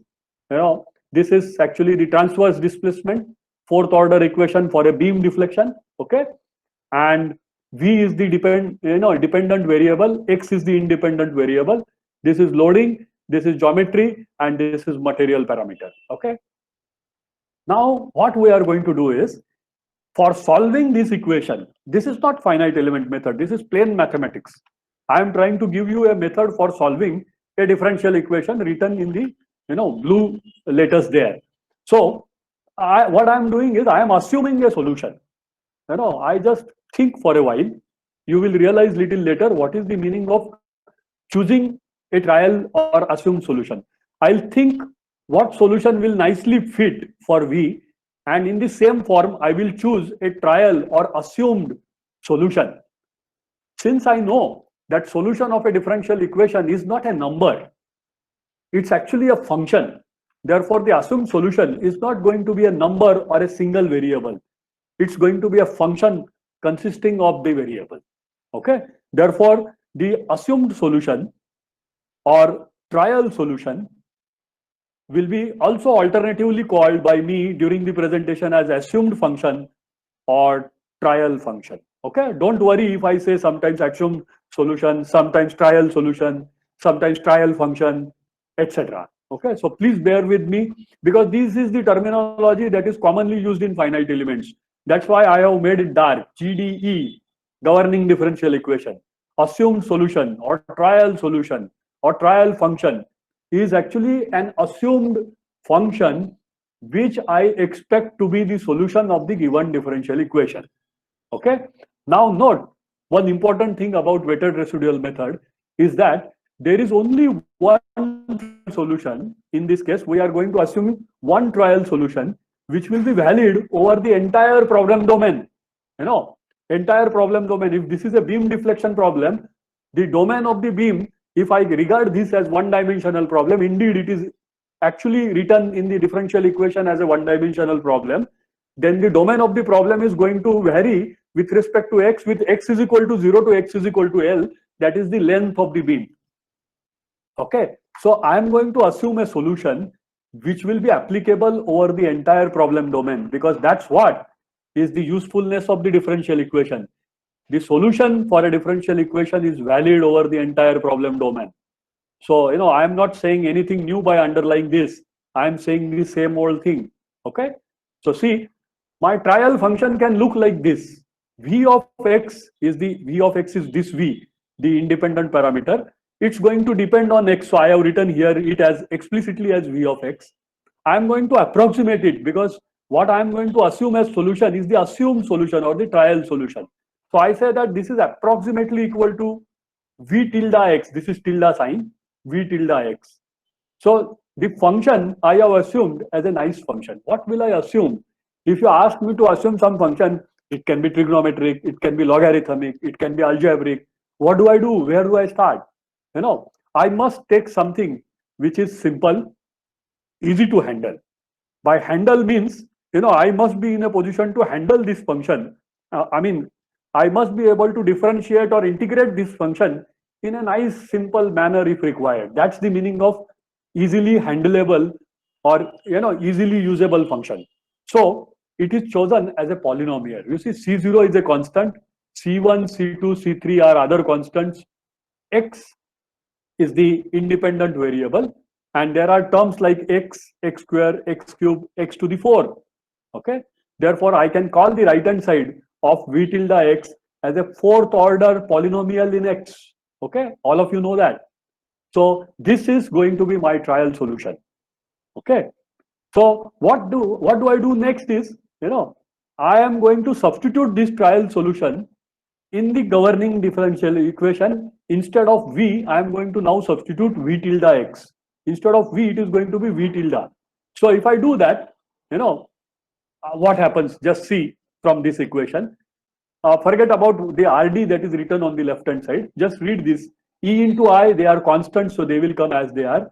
This is actually the transverse displacement, fourth order equation for a beam deflection. Okay, and V is the dependent variable, X is the independent variable. This is loading, this is geometry, and this is material parameter. Okay. Now what we are going to do is, for solving this equation, this is not finite element method, this is plain mathematics. I am trying to give you a method for solving a differential equation written in the blue letters there. So what I am doing is, I am assuming a solution. I just think for a while. You will realize little later what is the meaning of choosing a trial or assumed solution. I'll think what solution will nicely fit for V, and in the same form I will choose a trial or assumed solution. Since I know that solution of a differential equation is not a number, it's actually a function. Therefore, the assumed solution is not going to be a number or a single variable. It's going to be a function consisting of the variable. Okay. Therefore, the assumed solution or trial solution will be also alternatively called by me during the presentation as assumed function or trial function. Okay. Don't worry if I say sometimes assumed solution, sometimes trial solution, sometimes trial function, etc. Okay. So please bear with me, because this is the terminology that is commonly used in finite elements. That's why I have made it dark. GDE, governing differential equation. Assumed solution or trial solution or trial function is actually an assumed function which I expect to be the solution of the given differential equation. Okay. Now note, one important thing about weighted residual method is that there is only one solution. In this case, we are going to assume one trial solution which will be valid over the entire problem domain. Entire problem domain. If this is a beam deflection problem, the domain of the beam, if I regard this as one-dimensional problem, indeed it is actually written in the differential equation as a one-dimensional problem, then the domain of the problem is going to vary with respect to x, with x is equal to 0 to x is equal to L. That is the length of the beam. Okay. So I am going to assume a solution which will be applicable over the entire problem domain, because that's what is the usefulness of the differential equation. The solution for a differential equation is valid over the entire problem domain. So, I am not saying anything new by underlying this. I am saying the same old thing. Okay. So see, my trial function can look like this. V of x is this V, the independent parameter. it's going to depend on x. So I have written here it as explicitly as v of x. I am going to approximate it because what I am going to assume as solution is the assumed solution or the trial solution. So I say that this is approximately equal to v tilde x. This is tilde sign, v tilde x. So the function I have assumed as a nice function. What will I assume? If you ask me to assume some function, it can be trigonometric, it can be logarithmic, it can be algebraic. What do I do? Where do I start? I must take something which is simple, easy to handle. By handle means, I must be in a position to handle this function. I must be able to differentiate or integrate this function in a nice, simple manner if required. That's the meaning of easily handleable or easily usable function. So it is chosen as a polynomial. You see, C0 is a constant, C1, C2, C3 are other constants, X is the independent variable, and there are terms like x, x square, x cube, x to the 4. Okay. Therefore, I can call the right hand side of v tilde x as a fourth order polynomial in x. Okay. All of you know that. So this is going to be my trial solution. Okay. So what do I do next is, I am going to substitute this trial solution in the governing differential equation. Instead of v, I am going to now substitute v tilde x. Instead of v, it is going to be v tilde. So if I do that, what happens? Just see from this equation. Forget about the RD that is written on the left hand side. Just read this. E into I, they are constants, so they will come as they are.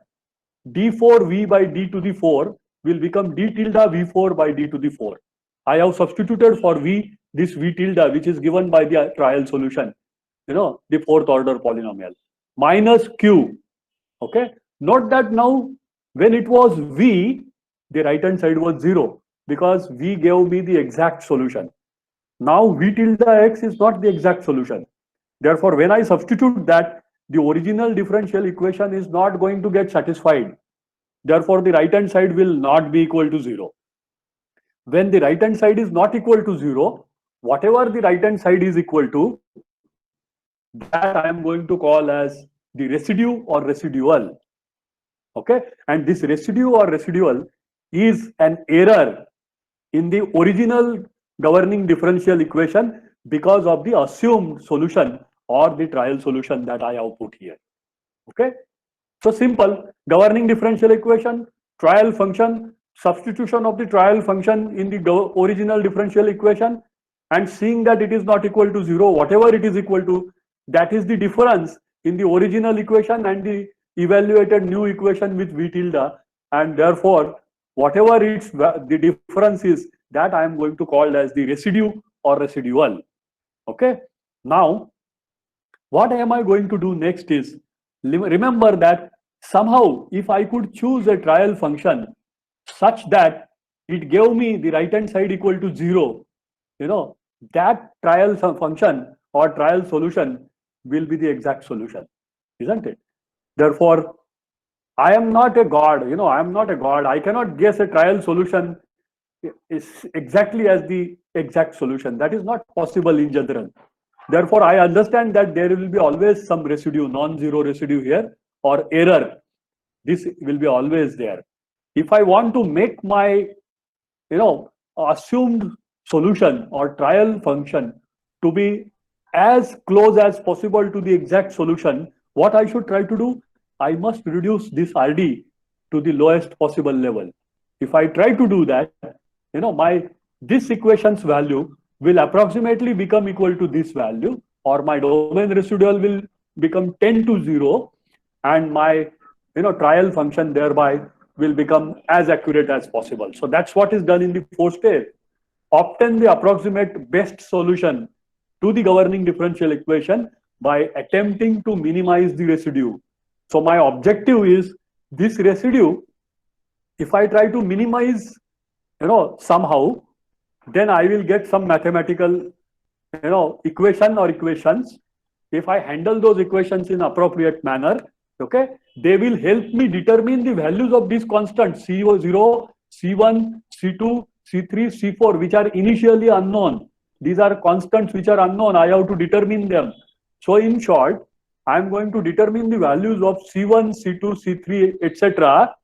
d4v by d to the 4 will become d tilde v4 by d to the 4. I have substituted for v this v tilde, which is given by the trial solution, the fourth order polynomial, minus q. Okay. Note that now when it was v, the right hand side was 0 because v gave me the exact solution. Now v tilde x is not the exact solution. Therefore, when I substitute that, the original differential equation is not going to get satisfied. Therefore, the right hand side will not be equal to 0. When the right hand side is not equal to 0, whatever the right hand side is equal to, that I am going to call as the residue or residual. Okay. And this residue or residual is an error in the original governing differential equation because of the assumed solution or the trial solution that I have put here. Okay. So simple, governing differential equation, trial function, substitution of the trial function in the original differential equation, and seeing that it is not equal to 0, whatever it is equal to, that is the difference in the original equation and the evaluated new equation with v tilde, and therefore whatever it's the difference is, that I am going to call as the residue or residual. Okay. Now what am I going to do next is, remember that somehow if I could choose a trial function such that it gave me the right hand side equal to 0, that trial function or trial solution will be the exact solution, isn't it? Therefore, I am not a god, I am not a god. I cannot guess a trial solution is exactly as the exact solution. That is not possible in general. Therefore, I understand that there will be always some residue, non-zero residue here, or error. This will be always there. If I want to make my, assumed solution or trial function to be as close as possible to the exact solution, what I should try to do? I must reduce this RD to the lowest possible level. If I try to do that, this equation's value will approximately become equal to this value, or my domain residual will become 10 to 0, and my trial function thereby will become as accurate as possible. So that's what is done in the fourth step. Obtain the approximate best solution to the governing differential equation by attempting to minimize the residue. So my objective is this residue, if I try to minimize, somehow, then I will get some mathematical, equation or equations. If I handle those equations in appropriate manner, okay, they will help me determine the values of these constants C0, C1, C2, C3, C4, which are initially unknown. These are constants which are unknown. I have to determine them. So in short, I'm going to determine the values of C1, C2, C3, etc.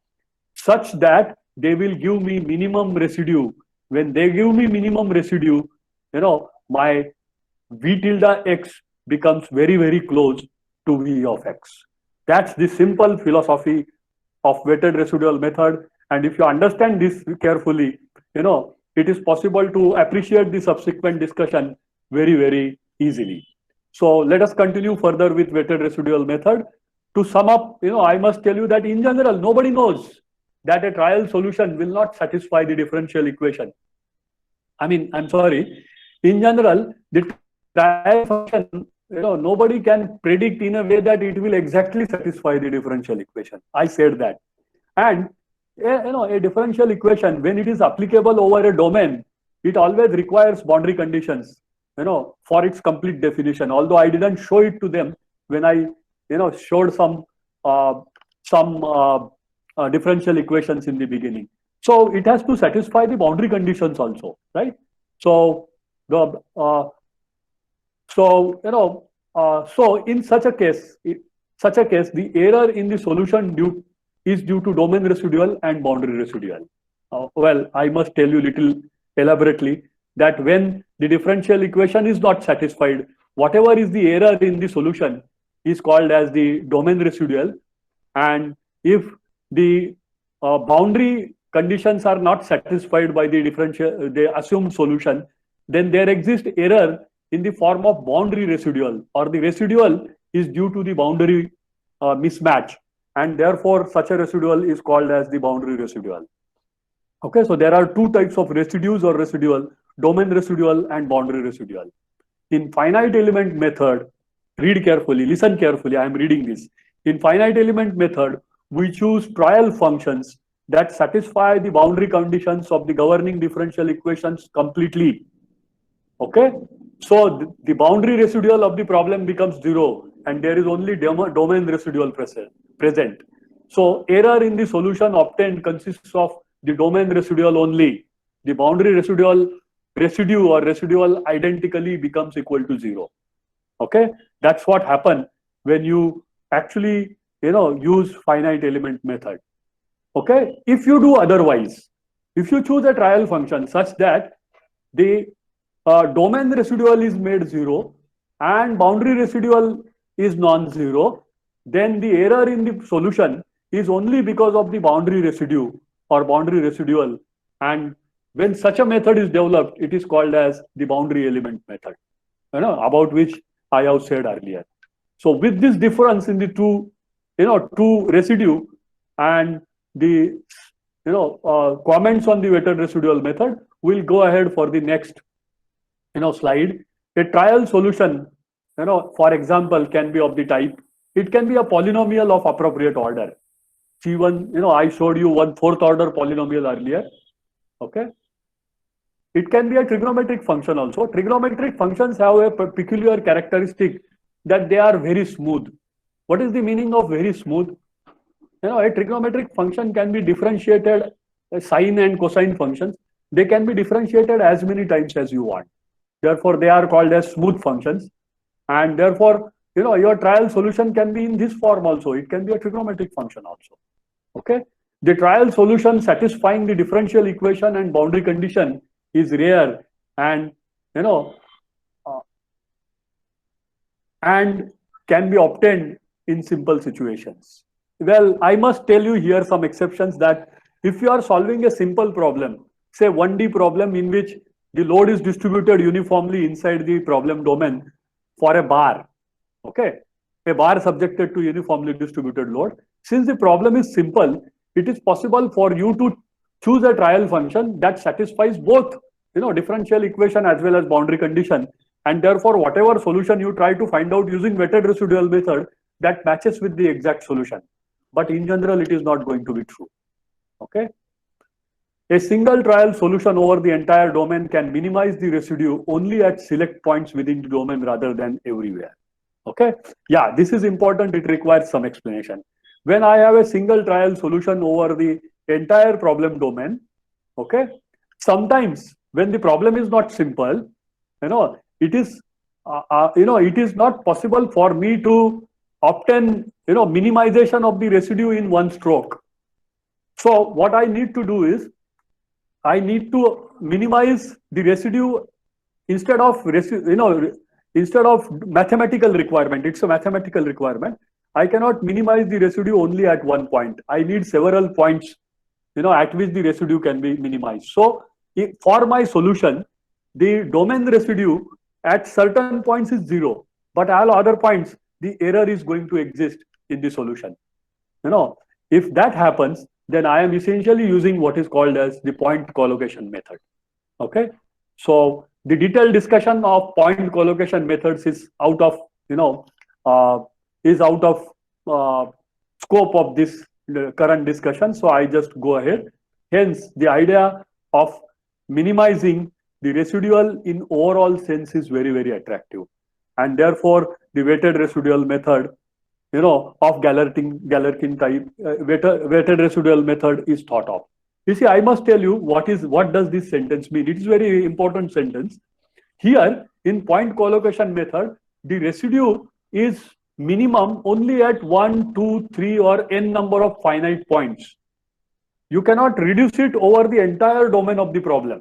such that they will give me minimum residue. When they give me minimum residue, my V tilde X becomes very, very close to V of X. That's the simple philosophy of weighted residual method. And if you understand this carefully, it is possible to appreciate the subsequent discussion very, very easily. So let us continue further with weighted residual method. To sum up, I must tell you that in general, nobody knows that a trial solution will not satisfy the differential equation. I'm sorry. In general, the trial function, nobody can predict in a way that it will exactly satisfy the differential equation. I said that. And a differential equation, when it is applicable over a domain, it always requires boundary conditions, for its complete definition. Although I didn't show it to them when I, showed some differential equations in the beginning. So it has to satisfy the boundary conditions also, right? So in such a case, the error in the solution is due to domain residual and boundary residual. Well, I must tell you little elaborately that when the differential equation is not satisfied, whatever is the error in the solution is called as the domain residual. And if the boundary conditions are not satisfied by the assumed solution, then there exists error in the form of boundary residual, or the residual is due to the boundary mismatch, and therefore such a residual is called as the boundary residual. Okay, so there are two types of residues or residual: domain residual and boundary residual. In finite element method, read carefully, listen carefully, I am reading this. In finite element method, we choose trial functions that satisfy the boundary conditions of the governing differential equations completely. Okay, so the boundary residual of the problem becomes 0, and there is only domain residual present. So error in the solution obtained consists of the domain residual only. The boundary residue or residual identically becomes equal to 0. Okay, that's what happens when you actually use finite element method. Okay, if you do otherwise, if you choose a trial function such that the domain residual is made 0 and boundary residual is non-zero, then the error in the solution is only because of the boundary residue or boundary residual. And when such a method is developed, it is called as the boundary element method, about which I have said earlier. So with this difference in the two residue and the comments on the weighted residual method, we'll go ahead for the next slide. A trial solution, for example, can be of the type, it can be a polynomial of appropriate order. C1, I showed you one fourth order polynomial earlier. Okay. It can be a trigonometric function also. Trigonometric functions have a peculiar characteristic that they are very smooth. What is the meaning of very smooth? A trigonometric function can be differentiated, sine and cosine functions. They can be differentiated as many times as you want. Therefore, they are called as smooth functions. And therefore, your trial solution can be in this form also. It can be a trigonometric function also. Okay. The trial solution satisfying the differential equation and boundary condition is rare, and and can be obtained in simple situations. Well, I must tell you here some exceptions, that if you are solving a simple problem, say 1D problem in which the load is distributed uniformly inside the problem domain for a bar, okay, a bar subjected to uniformly distributed load. Since the problem is simple, it is possible for you to choose a trial function that satisfies both differential equation as well as boundary condition, and therefore whatever solution you try to find out using weighted residual method, that matches with the exact solution. But in general, it is not going to be true. Okay. A single trial solution over the entire domain can minimize the residue only at select points within the domain rather than everywhere. Okay. Yeah, this is important. It requires some explanation. When I have a single trial solution over the entire problem domain, okay, sometimes when the problem is not simple, it is not possible for me to obtain, minimization of the residue in one stroke. So what I need to do is, I need to minimize the residue instead of mathematical requirement. It's a mathematical requirement. I cannot minimize the residue only at one point. I need several points, at which the residue can be minimized. So for my solution, the domain residue at certain points is 0, but all other points, the error is going to exist in the solution. If that happens, then I am essentially using what is called as the point collocation method. Okay, so the detailed discussion of point collocation methods is out of scope of this current discussion. So I just go ahead. Hence, the idea of minimizing the residual in overall sense is very, very attractive, and therefore the weighted residual method, of Galerkin type weighted residual method is thought of. You see, I must tell you what does this sentence mean. It is very important sentence. Here in point collocation method, the residue is minimum only at 1, 2, 3 or n number of finite points. You cannot reduce it over the entire domain of the problem.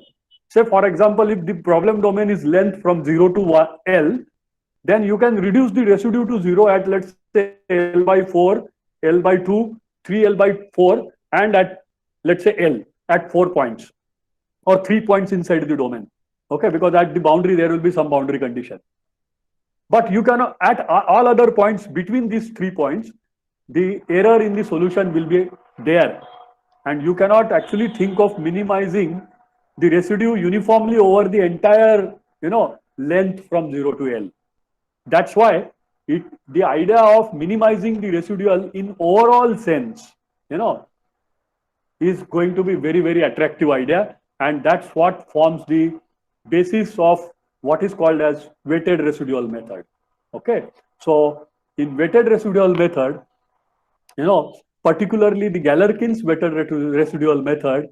Say, for example, if the problem domain is length from 0 to L, then you can reduce the residue to 0 at, let's say, L by 4, L by 2, 3L by 4, and at, let's say, L at 4 points or 3 points inside the domain. Okay, because at the boundary there will be some boundary condition. But you cannot, at all other points between these 3 points, the error in the solution will be there, and you cannot actually think of minimizing the residue uniformly over the entire, length from 0 to L. That's why the idea of minimizing the residual in overall sense, is going to be very, very attractive idea, and that's what forms the basis of what is called as weighted residual method. Okay, so in weighted residual method, particularly the Galerkin's weighted residual method,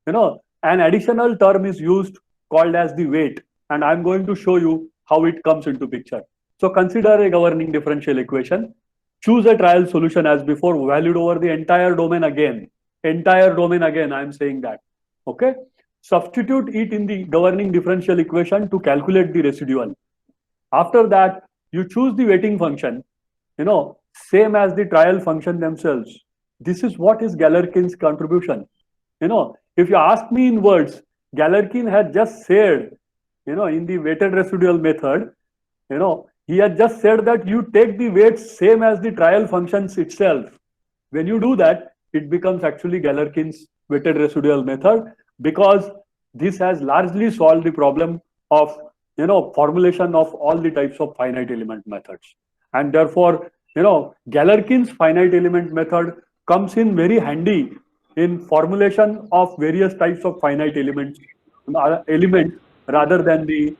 an additional term is used called as the weight, and I'm going to show you how it comes into picture. So consider a governing differential equation. Choose a trial solution as before, valued over the entire domain again. I'm saying that. Okay. Substitute it in the governing differential equation to calculate the residual. After that, you choose the weighting function, same as the trial function themselves. This is what is Galerkin's contribution. If you ask me in words, Galerkin had just said, in the weighted residual method, he had just said that you take the weights same as the trial functions itself. When you do that, it becomes actually Galerkin's weighted residual method, because this has largely solved the problem of formulation of all the types of finite element methods. And therefore, Galerkin's finite element method comes in very handy in formulation of various types of finite elements rather than the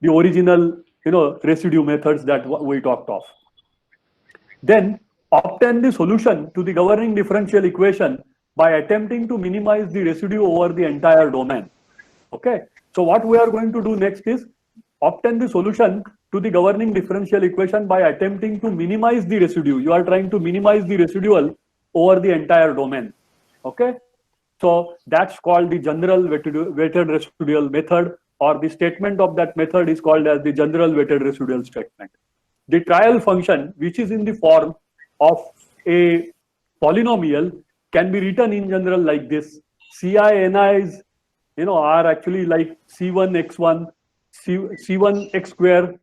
original residue methods that we talked of. Then obtain the solution to the governing differential equation by attempting to minimize the residue over the entire domain. Okay, so what we are going to do next is obtain the solution to the governing differential equation by attempting to minimize the residue. You are trying to minimize the residual over the entire domain. Okay, so that's called the general weighted residual method, or the statement of that method is called as the general weighted residual statement. The trial function, which is in the form of a polynomial, can be written in general like this. Ci, Ni's, are actually like C1 x1, C1 x square,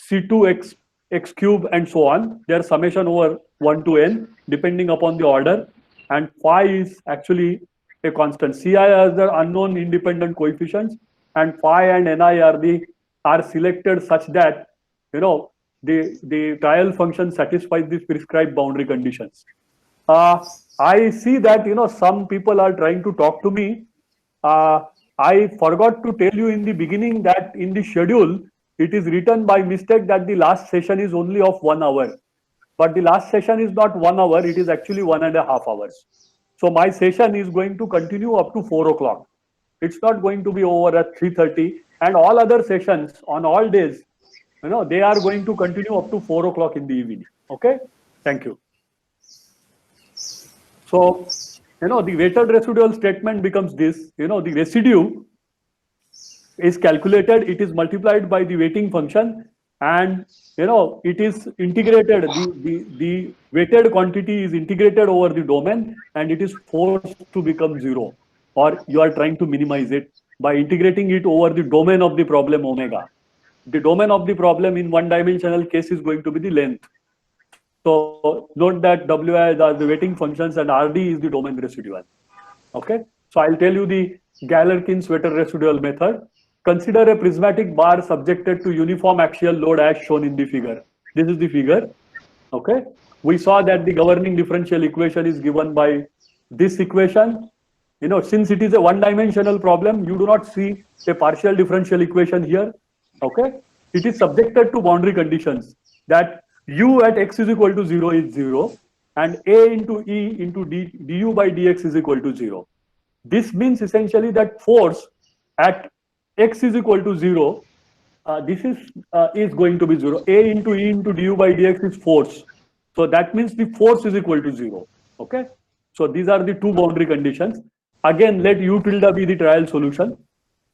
C2 x cube, and so on. Their summation over 1 to n, depending upon the order. And phi is actually a constant. Ci are the unknown independent coefficients, and phi and Ni are selected such that the trial function satisfies the prescribed boundary conditions. I see that some people are trying to talk to me. I forgot to tell you in the beginning that in the schedule it is written by mistake that the last session is only of 1 hour, but the last session is not 1 hour, it is actually 1.5 hours. So my session is going to continue up to 4 o'clock. It's not going to be over at 3:30, and all other sessions on all days they are going to continue up to 4 o'clock in the evening. Okay, thank you. So, the weighted residual statement becomes this. The residue is calculated, it is multiplied by the weighting function, and it is integrated. The weighted quantity is integrated over the domain, and it is forced to become zero, or you are trying to minimize it by integrating it over the domain of the problem omega. The domain of the problem in one-dimensional case is going to be the length. So note that Wi are the weighting functions and Rd is the domain residual. Okay, so I'll tell you the Galerkin's weighted residual method. Consider a prismatic bar subjected to uniform axial load as shown in the figure. This is the figure. Okay, we saw that the governing differential equation is given by this equation. Since it is a one-dimensional problem, you do not see a partial differential equation here. Okay, it is subjected to boundary conditions that u at x is equal to 0 is 0, and a into e into du by dx is equal to 0. This means essentially that force at x is equal to 0, this is going to be 0. A into e into du by dx is force. So that means the force is equal to 0. Okay, so these are the two boundary conditions. Again, let u tilde be the trial solution.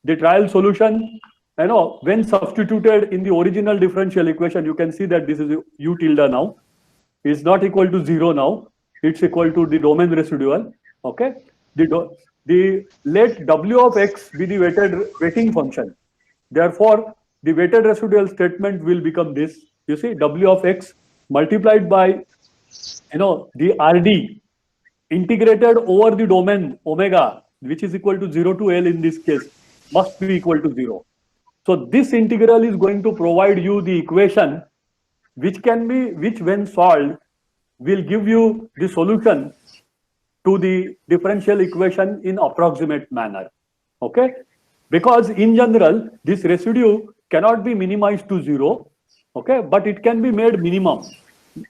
The trial solution, when substituted in the original differential equation, you can see that this is u tilde now. It's not equal to 0 now. It's equal to the domain residual. Okay. Let w of x be the weighting function. Therefore, the weighted residual statement will become this. You see, w of x multiplied by the Rd integrated over the domain omega, which is equal to 0 to L in this case, must be equal to 0. So this integral is going to provide you the equation which when solved will give you the solution to the differential equation in approximate manner. Okay, because in general this residue cannot be minimized to 0. Okay, but it can be made minimum.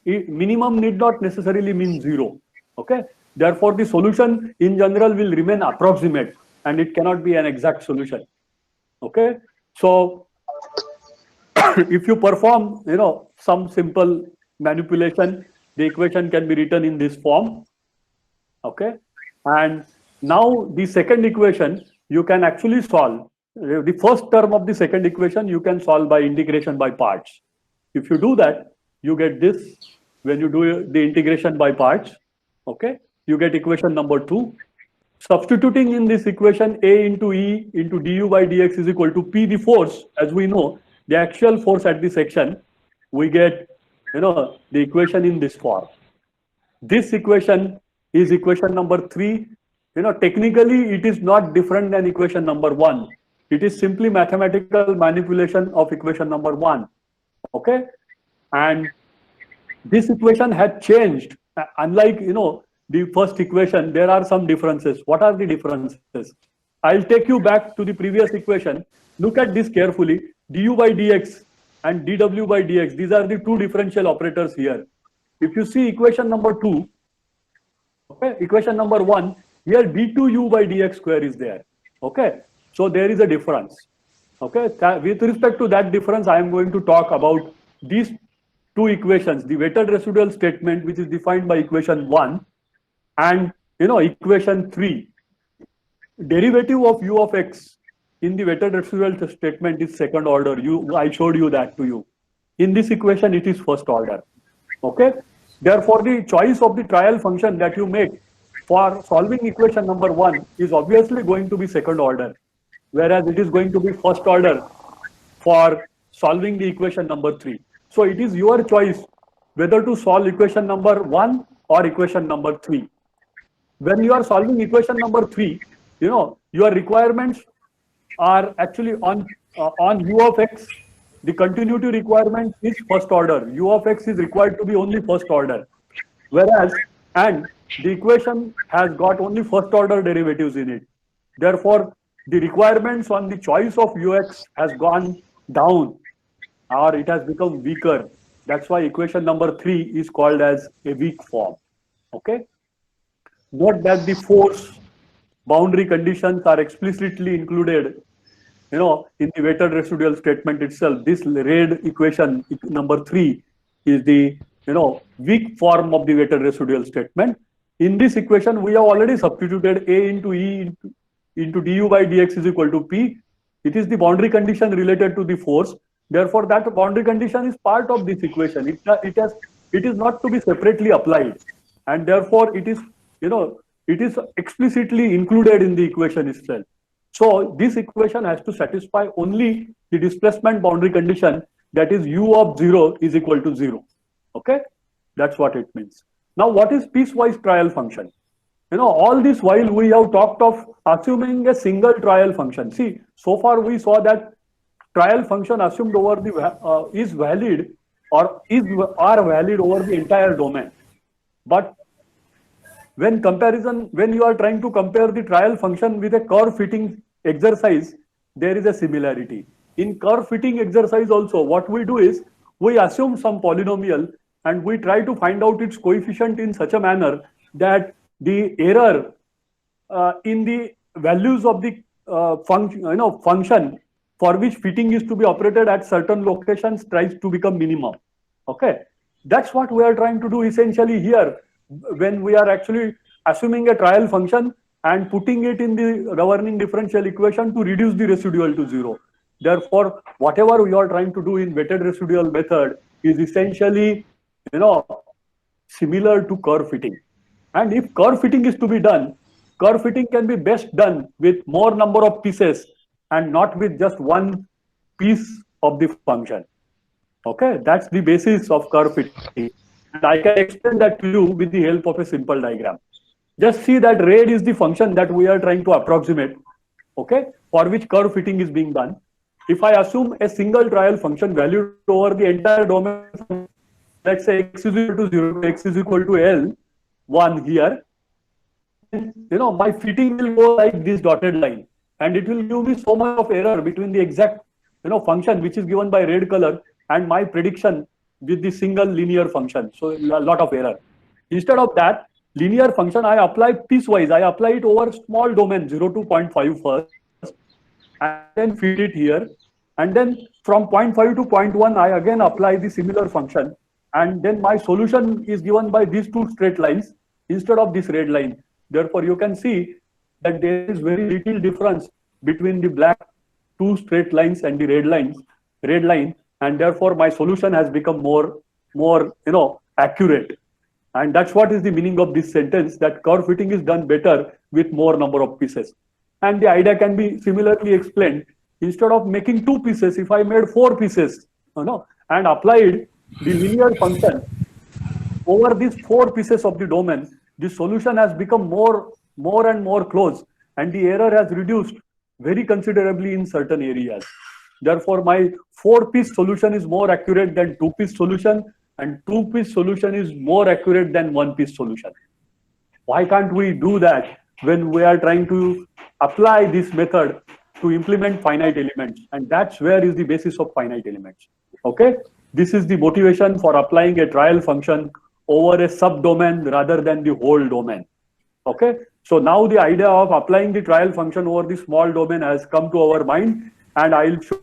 Minimum need not necessarily mean 0. Okay, therefore the solution in general will remain approximate and it cannot be an exact solution. Okay, so if you perform some simple manipulation, the equation can be written in this form. Okay, and now the second equation you can actually solve. The first term of the second equation you can solve by integration by parts. If you do that, you get this. When you do the integration by parts, okay, you get equation number 2. Substituting in this equation a into e into du by dx is equal to p, the force. As we know, the actual force at the section, we get the equation in this form. This equation is equation number 3. Technically it is not different than equation number 1. It is simply mathematical manipulation of equation number 1. Okay, and this equation had changed. Unlike the first equation, there are some differences. What are the differences? I'll take you back to the previous equation. Look at this carefully. Du by dx and dw by dx, these are the two differential operators here. If you see equation number 2, okay, equation number 1, here d2u by dx square is there. Okay, so there is a difference. Okay, with respect to that difference, I am going to talk about these two equations, the weighted residual statement, which is defined by equation 1, and equation 3. Derivative of u of x in the weighted residual statement is second order. I showed you that to you. In this equation, it is first order. Okay, therefore the choice of the trial function that you make for solving equation number 1 is obviously going to be second order, whereas it is going to be first order for solving the equation number 3. So it is your choice whether to solve equation number 1 or equation number 3. When you are solving equation number 3, your requirements are actually on u of x. The continuity requirement is first order. U of x is required to be only first order, whereas and the equation has got only first order derivatives in it. Therefore, the requirements on the choice of ux has gone down, or it has become weaker. That's why equation number 3 is called as a weak form. Okay. Note that the force boundary conditions are explicitly included in the weighted residual statement itself, this red equation number 3 is the weak form of the weighted residual statement. In this equation, we have already substituted A into E into du by dx is equal to P. It is the boundary condition related to the force. Therefore, that boundary condition is part of this equation. It is not to be separately applied, and therefore it is explicitly included in the equation itself. So this equation has to satisfy only the displacement boundary condition, that is u of 0 is equal to 0. Okay, that's what it means. Now, what is piecewise trial function? All this while we have talked of assuming a single trial function. See, so far we saw that trial function assumed over the is valid or are valid over the entire domain. But when you are trying to compare the trial function with a curve fitting exercise, there is a similarity. In curve fitting exercise also, what we do is we assume some polynomial and we try to find out its coefficient in such a manner that the error in the values of the function for which fitting is to be operated at certain locations tries to become minimum. Okay, that's what we are trying to do essentially here, when we are actually assuming a trial function and putting it in the governing differential equation to reduce the residual to 0. Therefore, whatever we are trying to do in weighted residual method is essentially similar to curve fitting. And if curve fitting is to be done, curve fitting can be best done with more number of pieces and not with just one piece of the function. Okay, that's the basis of curve fitting. And I can explain that to you with the help of a simple diagram. Just see that red is the function that we are trying to approximate, okay, for which curve fitting is being done. If I assume a single trial function valued over the entire domain, let's say x is equal to 0, x is equal to L1 here, my fitting will go like this dotted line, and it will give me so much of error between the exact function which is given by red color and my prediction with the single linear function. So a lot of error. Instead of that linear function, I apply piecewise. I apply it over small domain 0 to 0.5 first, and then fit it here, and then from 0.5 to 0.1 I again apply the similar function, and then my solution is given by these two straight lines instead of this red line. Therefore, you can see that there is very little difference between the black two straight lines and the red line, and therefore my solution has become more accurate. And that's what is the meaning of this sentence, that curve fitting is done better with more number of pieces. And the idea can be similarly explained. Instead of making 2 pieces, if I made 4 pieces, and applied the linear function over these 4 pieces of the domain, the solution has become more and more close, and the error has reduced very considerably in certain areas. Therefore, my 4-piece solution is more accurate than 2-piece solution, and 2-piece solution is more accurate than 1-piece solution. Why can't we do that when we are trying to apply this method to implement finite elements? And that's where is the basis of finite elements. Okay, this is the motivation for applying a trial function over a subdomain rather than the whole domain. Okay, so now the idea of applying the trial function over the small domain has come to our mind, and I'll show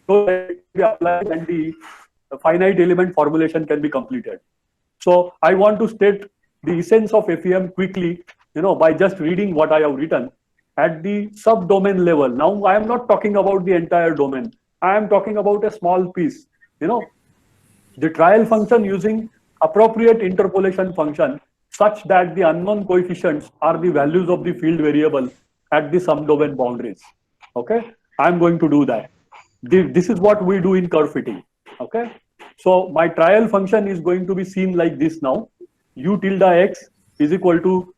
that we apply and the finite element formulation can be completed. So I want to state the essence of FEM quickly, by just reading what I have written at the subdomain level. Now I am not talking about the entire domain. I am talking about a small piece. The trial function using appropriate interpolation function such that the unknown coefficients are the values of the field variable at the subdomain boundaries. Okay, I am going to do that. This is what we do in curve fitting. Okay, so my trial function is going to be seen like this now. U tilde x is equal to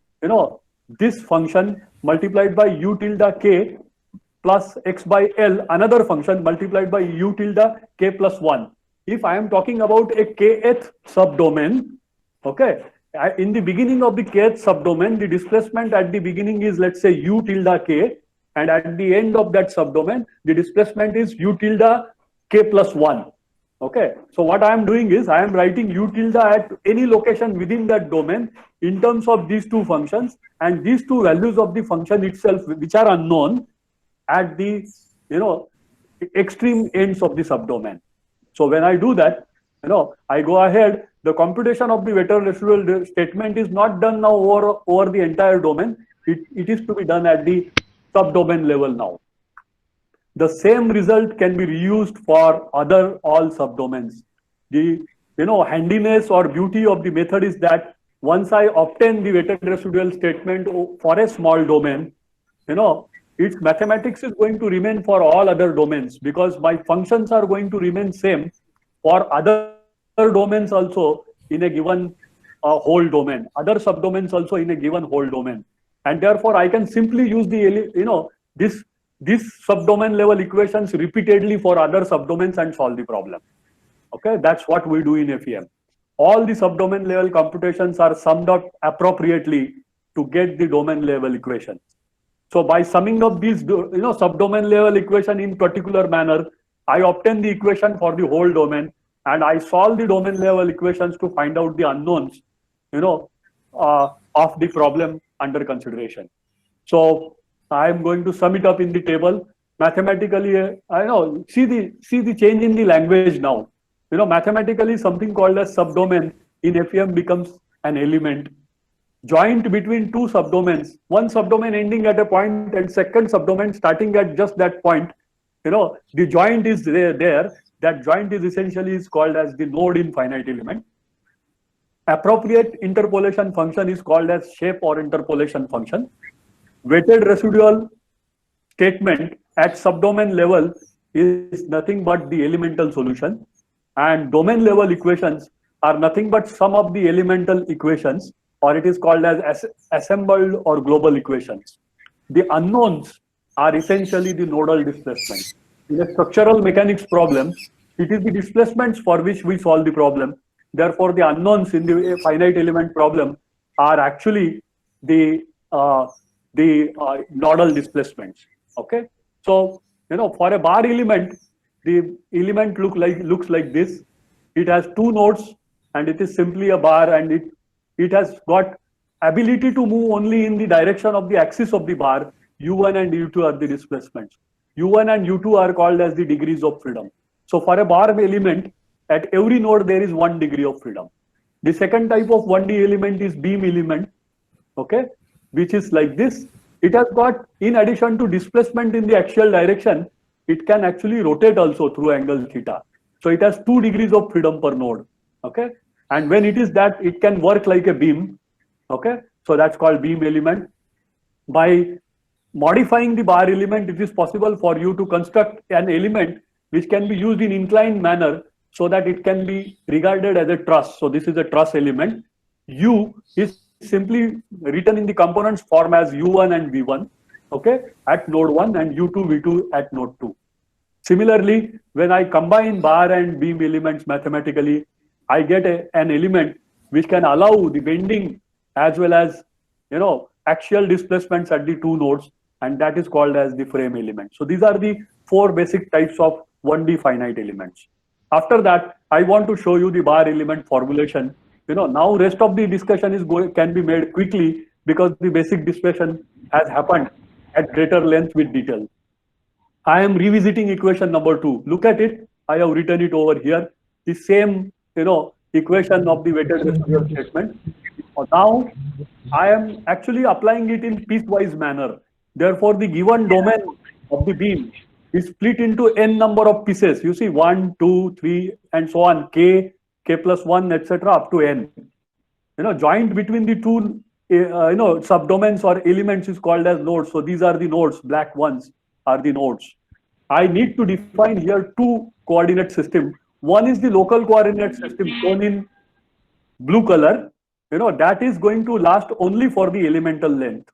this function multiplied by u tilde k plus x by L, another function multiplied by u tilde k plus 1. If I am talking about a kth subdomain, okay, in the beginning of the kth subdomain, the displacement at the beginning is, let's say, u tilde k, and at the end of that subdomain, the displacement is u tilde k plus 1. Okay, so what I am doing is I am writing u tilde at any location within that domain in terms of these two functions, and these two values of the function itself, which are unknown, at the extreme ends of the subdomain. So when I do that, I go ahead, the computation of the vector residual statement is not done now over the entire domain. It is to be done at the subdomain level now. The same result can be reused for other all subdomains. The handiness or beauty of the method is that once I obtain the weighted residual statement for a small domain, its mathematics is going to remain for all other domains, because my functions are going to remain same for other domains also in a given whole domain, other subdomains also in a given whole domain, and therefore I can simply use the this subdomain level equations repeatedly for other subdomains and solve the problem. Okay, that's what we do in FEM. All the subdomain level computations are summed up appropriately to get the domain level equations. So by summing up these subdomain level equation in particular manner, I obtain the equation for the whole domain, and I solve the domain level equations to find out the unknowns of the problem under consideration. So I am going to sum it up in the table. Mathematically, see the change in the language now. Mathematically, something called as subdomain in FEM becomes an element joint between two subdomains, one subdomain ending at a point and second subdomain starting at just that point. The joint is there. That joint is essentially called as the node in finite element. Appropriate interpolation function is called as shape or interpolation function. Weighted residual statement at subdomain level is nothing but the elemental solution, and domain level equations are nothing but sum of the elemental equations, or it is called as assembled or global equations. The unknowns are essentially the nodal displacements. In a structural mechanics problem, it is the displacements for which we solve the problem. Therefore, the unknowns in the finite element problem are actually the nodal displacements. Okay, so for a bar element, the element looks like this. It has two nodes, and it is simply a bar, and it has got ability to move only in the direction of the axis of the bar. U1 and U2 are the displacements. U1 and U2 are called as the degrees of freedom. So for a bar element, at every node there is 1 degree of freedom. The second type of 1D element is beam element, okay, which is like this. It has got, in addition to displacement in the axial direction, it can actually rotate also through angle theta. So it has 2 degrees of freedom per node, okay. And when it is that, it can work like a beam, okay. So that's called beam element. By modifying the bar element, it is possible for you to construct an element which can be used in inclined manner so that it can be regarded as a truss. So this is a truss element. U is simply written in the components form as U1 and V1, okay, at node 1, and U2, V2 at node 2. Similarly, when I combine bar and beam elements mathematically, I get an element which can allow the bending as well as axial displacements at the two nodes, and that is called as the frame element. So these are the 4 basic types of 1D finite elements. After that, I want to show you the bar element formulation. Now rest of the discussion can be made quickly because the basic discussion has happened at greater length with detail. I am revisiting equation number 2. Look at it. I have written it over here. The same, equation of the weighted residual statement. Now I am actually applying it in piecewise manner. Therefore, the given domain of the beam is split into n number of pieces. You see 1, 2, 3, and so on, k plus 1, etc. up to n. Joint between the two subdomains or elements is called as nodes. So these are the nodes. Black ones are the nodes. I need to define here 2 coordinate system. One is the local coordinate system shown in blue color. That is going to last only for the elemental length.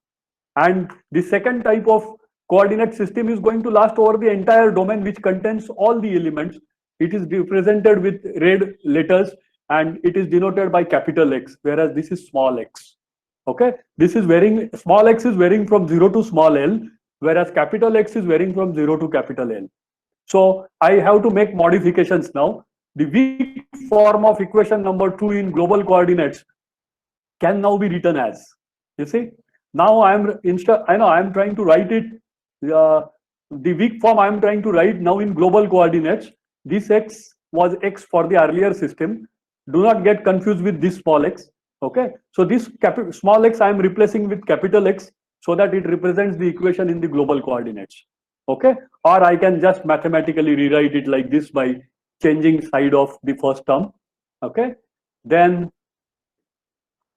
And the second type of coordinate system is going to last over the entire domain, which contains all the elements. It is represented with red letters, and it is denoted by capital X, whereas this is small x. Okay, this is small x is varying from 0 to small l, whereas capital X is varying from 0 to capital L. So I have to make modifications now. The weak form of equation number 2 in global coordinates can now be written as, you see. Now I am trying to write it the weak form I am trying to write now in global coordinates. This x was x for the earlier system. Do not get confused with this small x. Okay, so this small x I am replacing with capital X so that it represents the equation in the global coordinates. Okay, or I can just mathematically rewrite it like this by changing side of the first term. Okay, then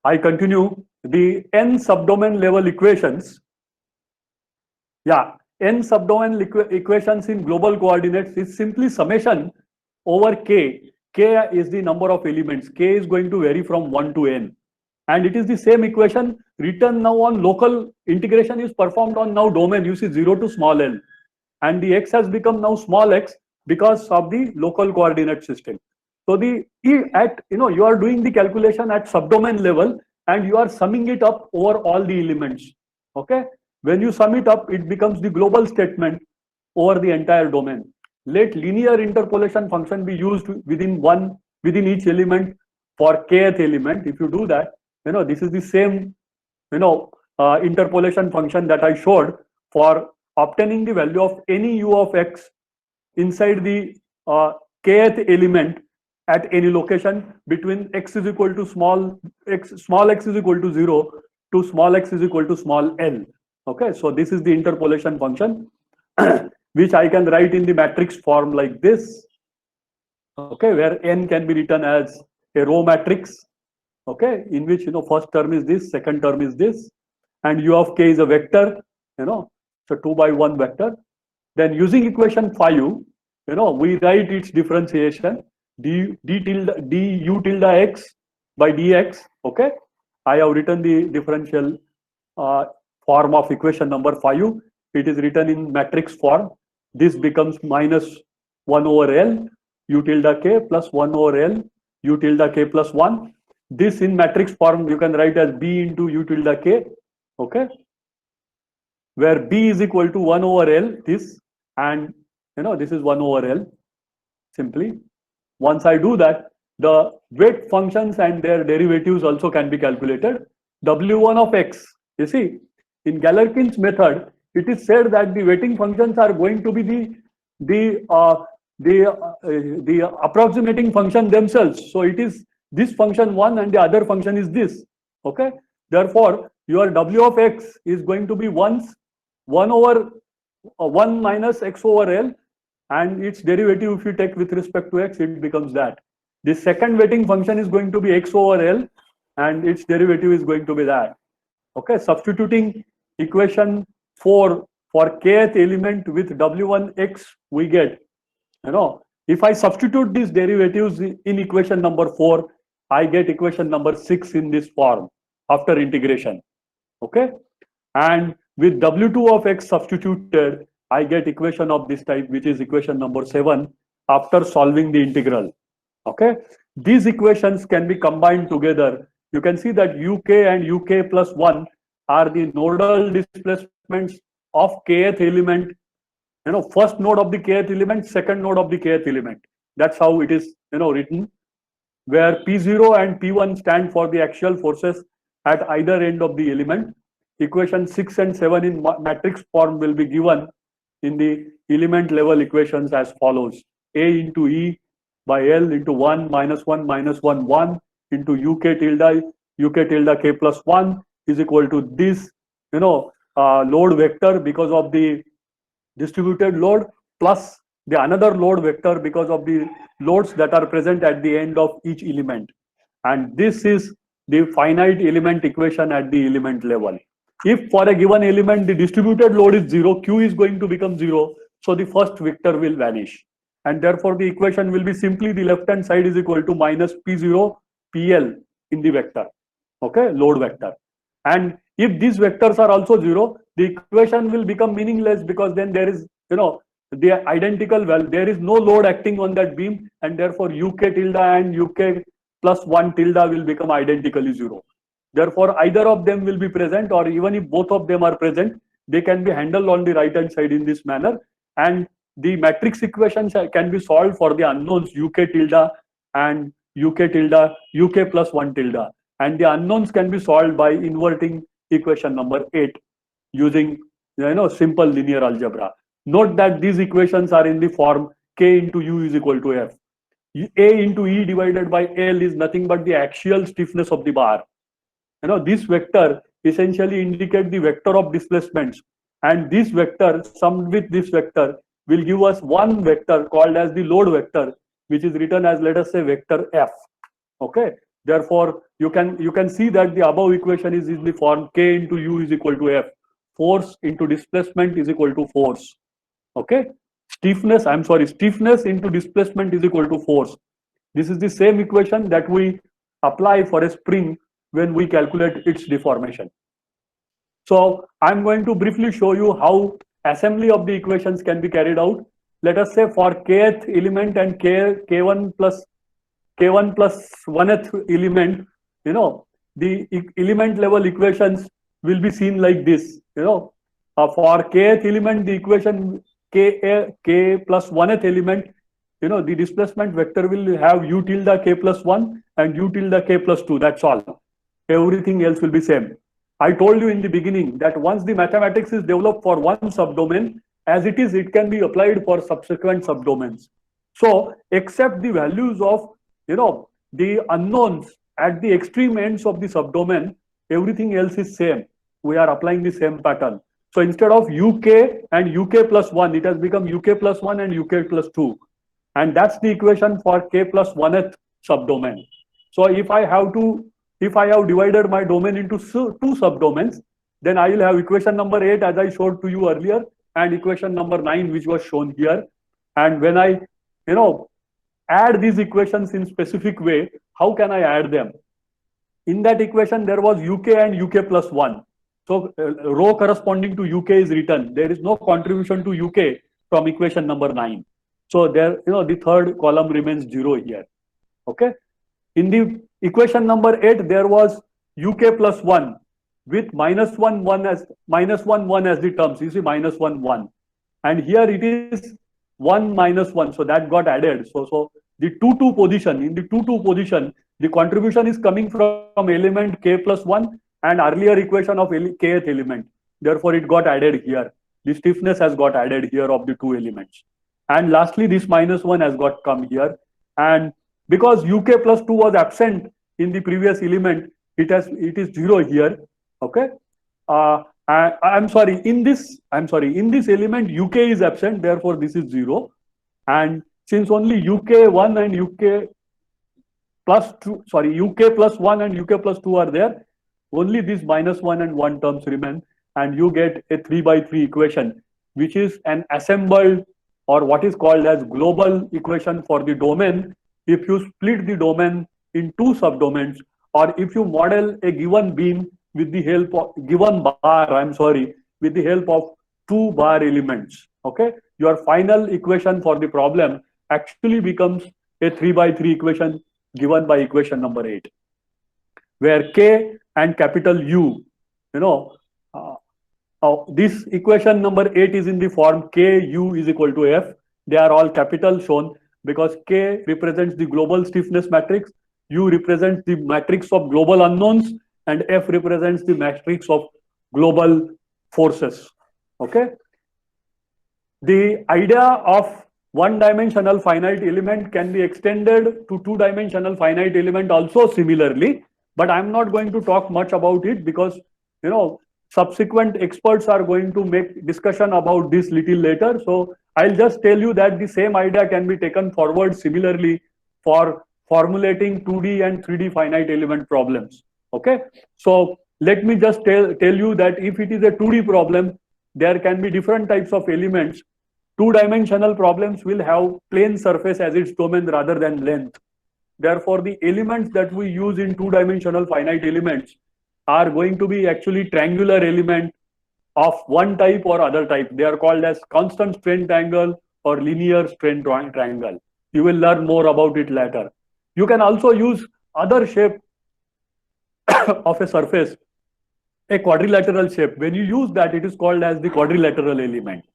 I continue the n subdomain level equations. Yeah, n subdomain equations in global coordinates is simply summation over k. K is the number of elements. K is going to vary from 1 to n. And it is the same equation written now on local integration is performed on now domain. You see 0 to small l. And the x has become now small x because of the local coordinate system. So the at you are doing the calculation at subdomain level and you are summing it up over all the elements. Okay. When you sum it up, it becomes the global statement over the entire domain. Let linear interpolation function be used within each element for kth element. If you do that, this is the same interpolation function that I showed for obtaining the value of any u of x inside the kth element at any location between x is equal to small x is equal to 0 to small x is equal to small l. Okay, so this is the interpolation function which I can write in the matrix form like this. Okay, where n can be written as a row matrix. Okay, in which first term is this, second term is this, and u of k is a vector. So 2 by 1 vector. Then using equation 5, we write its differentiation du tilde x by dx. Okay, I have written the differential form of equation number 5. It is written in matrix form. This becomes minus 1 over L u tilde k plus 1 over L u tilde k plus 1. This in matrix form you can write as B into u tilde k. Okay, where B is equal to 1 over L, this, and this is 1 over L simply. Once I do that, the weight functions and their derivatives also can be calculated. W1 of x, you see, in Galerkin's method, it is said that the weighting functions are going to be the approximating function themselves. So it is this function 1 and the other function is this. Okay, therefore your W of x is going to be 1 over 1 minus x over L, and its derivative if you take with respect to x, it becomes that. The second weighting function is going to be x over L and its derivative is going to be that. Okay, substituting equation 4 for kth element with W1x, we get, if I substitute these derivatives in equation number 4, I get equation number 6 in this form after integration. Okay, and with W2 of x substituted, I get equation of this type, which is equation number 7 after solving the integral. Okay, these equations can be combined together. You can see that uk and uk plus 1 are the nodal displacements of kth element. First node of the kth element, second node of the kth element. That's how it is written, where P0 and P1 stand for the axial forces at either end of the element. Equation 6 and 7 in matrix form will be given in the element level equations as follows: A into E by L into 1 minus 1 minus 1 1 into uk tilde k plus 1 is equal to this load vector because of the distributed load plus the another load vector because of the loads that are present at the end of each element. And this is the finite element equation at the element level. If for a given element the distributed load is 0, Q is going to become 0, so the first vector will vanish. And therefore the equation will be simply the left hand side is equal to minus P0 PL in the vector, okay, load vector. And if these vectors are also 0, the equation will become meaningless because then there is, the identical value, there is no load acting on that beam, and therefore uk tilde and uk plus 1 tilde will become identically 0. Therefore, either of them will be present, or even if both of them are present, they can be handled on the right hand side in this manner. And the matrix equations can be solved for the unknowns uk tilde and uk tilde, uk plus 1 tilde. And the unknowns can be solved by inverting equation number 8 using simple linear algebra. Note that these equations are in the form K into U is equal to F. A into E divided by L is nothing but the axial stiffness of the bar. This vector essentially indicates the vector of displacements, and this vector summed with this vector will give us one vector called as the load vector, which is written as, let us say, vector F. Okay. Therefore, you can see that the above equation is in the form K into U is equal to F. Force into displacement is equal to force. Okay. Stiffness into displacement is equal to force. This is the same equation that we apply for a spring when we calculate its deformation. So I'm going to briefly show you how assembly of the equations can be carried out. Let us say for kth element and k1 plus 1th element, the element level equations will be seen like this. For kth element, the equation k plus 1th element, the displacement vector will have u tilde k plus 1 and u tilde k plus 2. That's all. Everything else will be same. I told you in the beginning that once the mathematics is developed for one subdomain, as it is, it can be applied for subsequent subdomains. So except the values of the unknowns at the extreme ends of the subdomain, everything else is same. We are applying the same pattern. So instead of UK and UK plus 1, it has become UK plus 1 and UK plus 2. And that's the equation for K plus 1th subdomain. So if I have divided my domain into two subdomains, then I will have equation number 8 as I showed to you earlier, and equation number 9 which was shown here. And when I add these equations in specific way, how can I add them? In that equation there was UK and UK plus 1. So row corresponding to UK is written. There is no contribution to UK from equation number 9. So there, the third column remains 0 here. Okay. In the equation number 8, there was UK plus 1 with minus 1 1 as the terms. You see minus 1 1, and here it is 1 minus 1. So that got added. So the 2 2 position, in the 2 2 position, the contribution is coming from element K plus 1 and earlier equation of kth element. Therefore, it got added here. The stiffness has got added here of the two elements. And lastly, this minus 1 has got come here. And because UK plus 2 was absent in the previous element, it is 0 here. Okay. I'm sorry, in this element UK is absent, therefore this is 0. And since only UK1 and UK plus 1 and UK plus 2 are there, only these minus 1 and 1 terms remain, and you get a 3/3 equation, which is an assembled or what is called as global equation for the domain. If you split the domain in two subdomains, or if you model a given beam with the help of with the help of two bar elements, okay, your final equation for the problem actually becomes a 3/3 equation given by equation number 8, where K and capital U, this equation number 8 is in the form KU is equal to F. They are all capital shown because K represents the global stiffness matrix, U represents the matrix of global unknowns, and F represents the matrix of global forces. Okay. The idea of one-dimensional finite element can be extended to two-dimensional finite element also similarly, but I'm not going to talk much about it because subsequent experts are going to make discussion about this little later. So I'll just tell you that the same idea can be taken forward similarly for formulating 2D and 3D finite element problems. Okay, so let me just tell you that if it is a 2D problem, there can be different types of elements. Two-dimensional problems will have plane surface as its domain rather than length. Therefore, the elements that we use in two-dimensional finite elements are going to be actually triangular element of one type or other type. They are called as constant strain triangle or linear strain triangle. You will learn more about it later. You can also use other shape of a surface, a quadrilateral shape. When you use that, it is called as the quadrilateral element.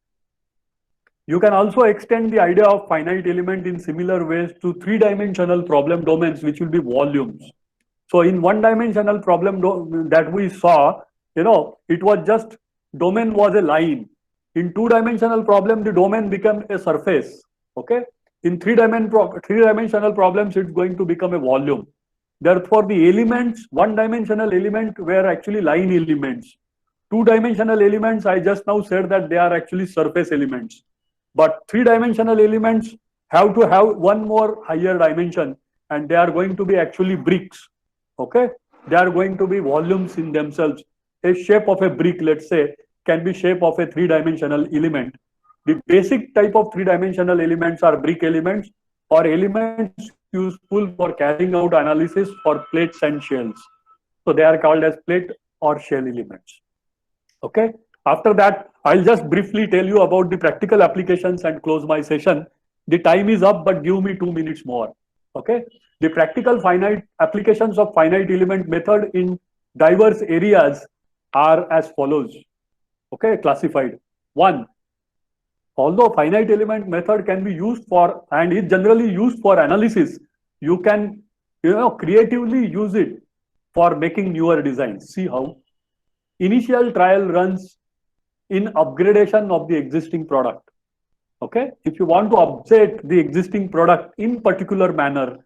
You can also extend the idea of finite element in similar ways to three-dimensional problem domains, which will be volumes. So in one-dimensional problem that we saw, it was just domain was a line. In two-dimensional problem, the domain become a surface. Okay. In three-dimensional problems, it's going to become a volume. Therefore, the elements, one-dimensional element were actually line elements. Two-dimensional elements, I just now said that they are actually surface elements. But three-dimensional elements have to have one more higher dimension, and they are going to be actually bricks. Okay. They are going to be volumes in themselves. A shape of a brick, let's say, can be shape of a three-dimensional element. The basic type of three-dimensional elements are brick elements or elements useful for carrying out analysis for plates and shells. So they are called as plate or shell elements. Okay. After that, I'll just briefly tell you about the practical applications and close my session. The time is up, but give me 2 minutes more. Okay. The practical finite applications of finite element method in diverse areas are as follows. Okay, classified. 1. Although finite element method can be used for and is generally used for analysis, you can creatively use it for making newer designs. See how? Initial trial runs in upgradation of the existing product. Okay, if you want to update the existing product in particular manner,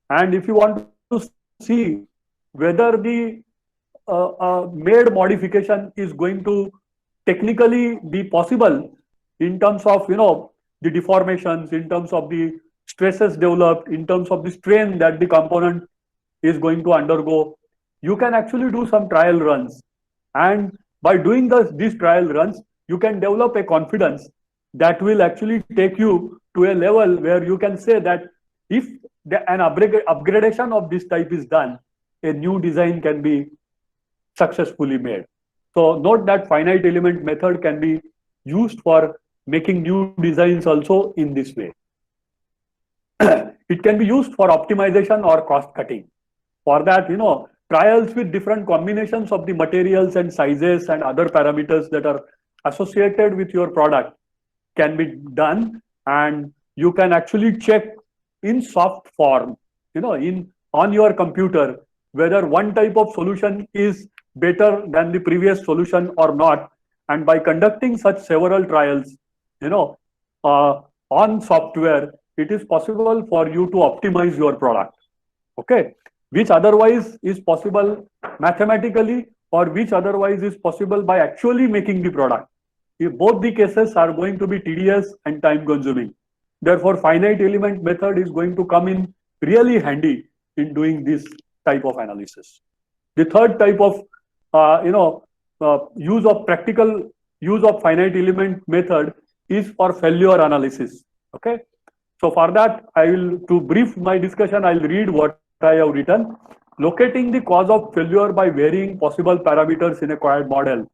and if you want to see whether the made modification is going to technically be possible in terms of the deformations, in terms of the stresses developed, in terms of the strain that the component is going to undergo, you can actually do some trial runs. And by doing these trial runs, you can develop a confidence that will actually take you to a level where you can say that if an upgradation of this type is done, a new design can be successfully made. So note that finite element method can be used for making new designs also in this way. It can be used for optimization or cost cutting. For that, trials with different combinations of the materials and sizes and other parameters that are associated with your product can be done, and you can actually check in soft form, on your computer, whether one type of solution is better than the previous solution or not. And by conducting such several trials, on software, it is possible for you to optimize your product. Okay, which otherwise is possible mathematically, or which otherwise is possible by actually making the product. If both the cases are going to be tedious and time consuming. Therefore, finite element method is going to come in really handy in doing this type of analysis. The third type of practical use of finite element method is for failure analysis. Okay, so for that, to brief my discussion, I'll read what I have written. Locating the cause of failure by varying possible parameters in a acquired model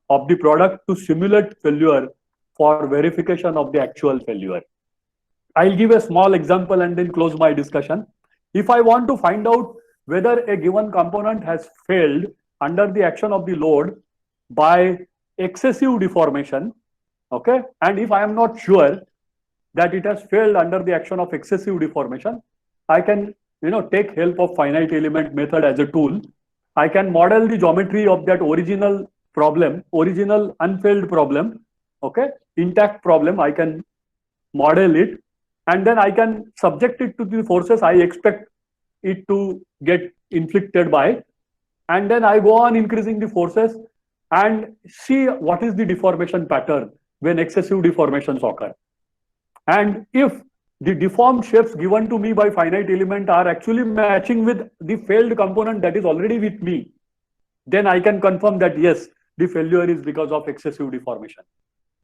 of the product to simulate failure for verification of the actual failure. I'll give a small example and then close my discussion. If I want to find out whether a given component has failed under the action of the load by excessive deformation, okay, and if I am not sure that it has failed under the action of excessive deformation, I can take help of finite element method as a tool. I can model the geometry of that original problem, original unfailed problem, okay, intact problem. I can model it, and then I can subject it to the forces I expect it to get inflicted by, and then I go on increasing the forces and see what is the deformation pattern when excessive deformations occur. And if the deformed shapes given to me by finite element are actually matching with the failed component that is already with me, then I can confirm that yes, the failure is because of excessive deformation.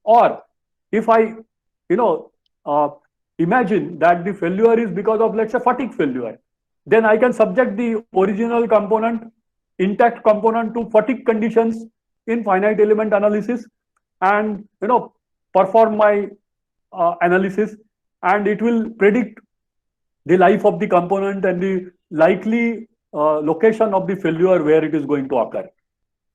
Or if I imagine that the failure is because of, let's say, fatigue failure, then I can subject the original component, intact component, to fatigue conditions in finite element analysis and perform my analysis, and it will predict the life of the component and the likely location of the failure where it is going to occur.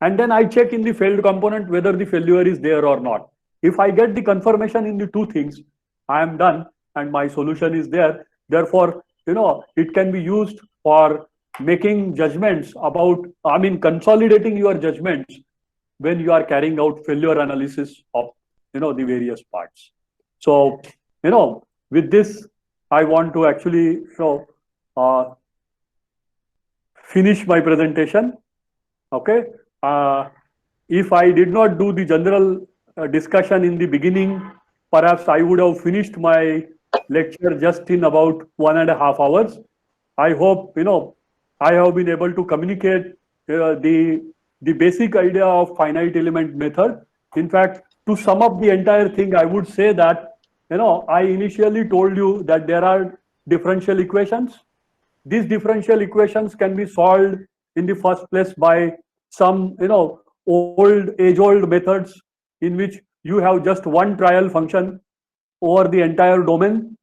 And then I check in the failed component whether the failure is there or not. If I get the confirmation in the two things, I am done and my solution is there. Therefore, it can be used for making judgments about, consolidating your judgments when you are carrying out failure analysis of the various parts. So, with this, I want to actually finish my presentation. Okay. If I did not do the general discussion in the beginning, perhaps I would have finished my lecture just in about 1.5 hours. I hope, I have been able to communicate the basic idea of finite element method. In fact, to sum up the entire thing, I would say that, I initially told you that there are differential equations. These differential equations can be solved in the first place by some, age-old methods in which you have just one trial function over the entire domain,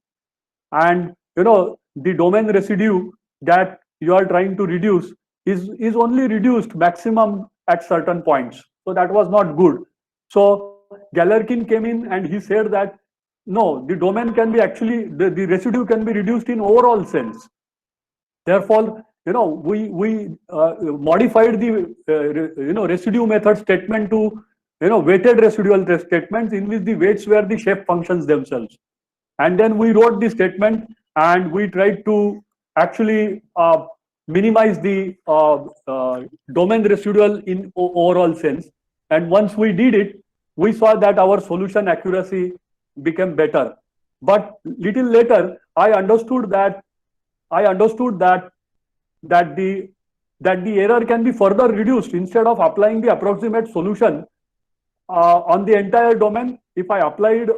and the domain residue that you are trying to reduce is only reduced maximum at certain points. So that was not good. So Galerkin came in and he said that no, the domain can be actually the residue can be reduced in overall sense. Therefore, we modified the residue method statement to weighted residual statements in which the weights were the shape functions themselves. And then we wrote the statement and we tried to actually minimize the domain residual in overall sense. And once we did it, we saw that our solution accuracy became better. But little later, I understood that the error can be further reduced. Instead of applying the approximate solution on the entire domain, if I apply it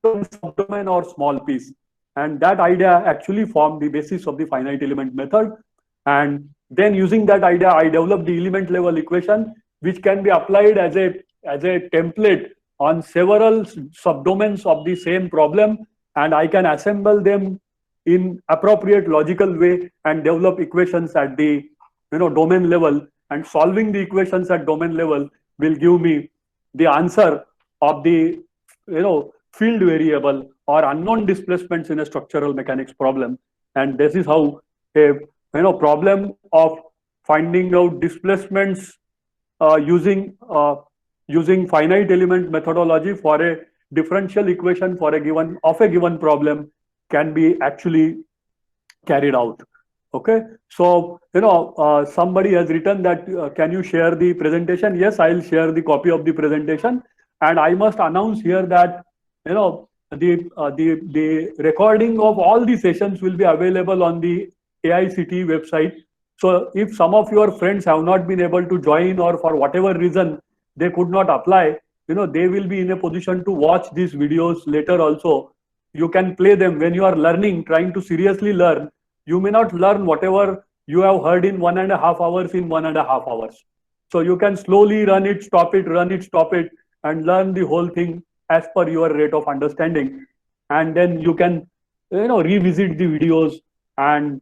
on subdomain or small piece, and that idea actually formed the basis of the finite element method. And then using that idea, I developed the element level equation, which can be applied as a template on several subdomains of the same problem, and I can assemble them in appropriate logical way and develop equations at the domain level, and solving the equations at domain level will give me the answer of the field variable or unknown displacements in a structural mechanics problem. And this is how a problem of finding out displacements using finite element methodology for a differential equation for a given problem can be actually carried out. Okay, so somebody has written that can you share the presentation? Yes, I'll share the copy of the presentation, and I must announce here that the recording of all the sessions will be available on the AICTE website. So if some of your friends have not been able to join, or for whatever reason they could not apply, they will be in a position to watch these videos later also. You can play them when you are learning, trying to seriously learn. You may not learn whatever you have heard in 1.5 hours in 1.5 hours. So you can slowly run it, stop it, and learn the whole thing as per your rate of understanding. And then you can, revisit the videos and,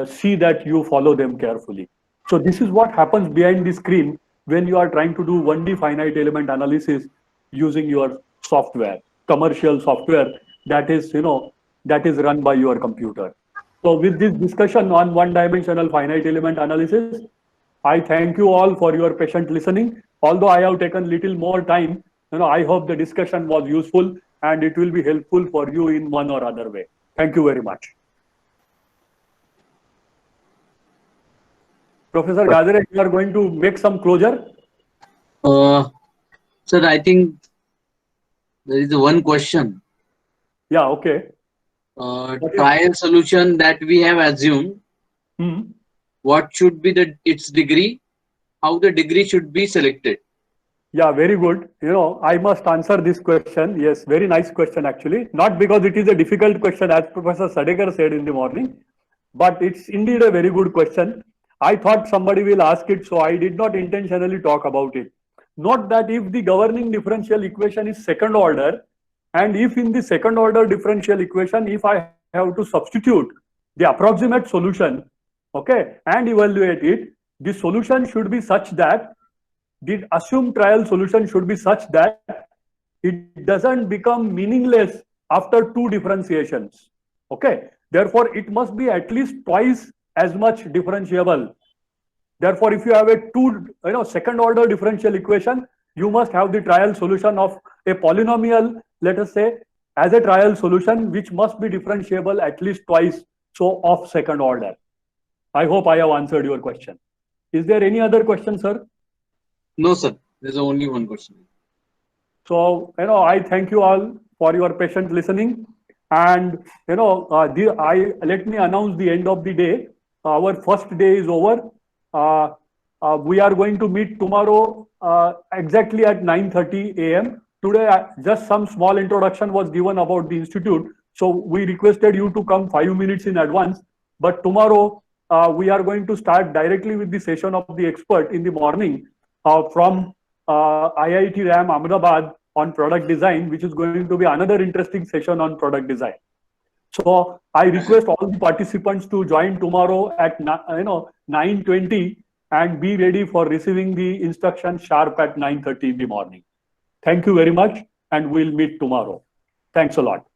see that you follow them carefully. So this is what happens behind the screen when you are trying to do 1D finite element analysis using your software, commercial software that is run by your computer. So with this discussion on one-dimensional finite element analysis, I thank you all for your patient listening. Although I have taken little more time, I hope the discussion was useful and it will be helpful for you in one or other way. Thank you very much. Professor Gadare, you are going to make some closure? Sir, I think there is one question. Yeah, okay. Trial solution that we have assumed, what should be its degree? How the degree should be selected? Yeah, very good. I must answer this question. Yes, very nice question actually. Not because it is a difficult question as Professor Sadekar said in the morning, but it's indeed a very good question. I thought somebody will ask it, so I did not intentionally talk about it. Note that if the governing differential equation is second order, and if in the second order differential equation, if I have to substitute the approximate solution, okay, and evaluate it, the solution should be such that the assumed trial solution should be such that it doesn't become meaningless after two differentiations. Okay, therefore it must be at least twice as much differentiable. Therefore, if you have a second order differential equation, you must have the trial solution of a polynomial, let us say, as a trial solution, which must be differentiable at least twice, so of second order. I hope I have answered your question. Is there any other question, sir? No, sir. There's only one question. So, I thank you all for your patient listening. And, let me announce the end of the day. Our first day is over. We are going to meet tomorrow exactly at 9:30 a.m. Today, just some small introduction was given about the institute. So we requested you to come 5 minutes in advance. But tomorrow, we are going to start directly with the session of the expert in the morning from IIT RAM Ahmedabad on product design, which is going to be another interesting session on product design. So I request all the participants to join tomorrow at 9:20 and be ready for receiving the instruction sharp at 9:30 in the morning. Thank you very much, and we'll meet tomorrow. Thanks a lot.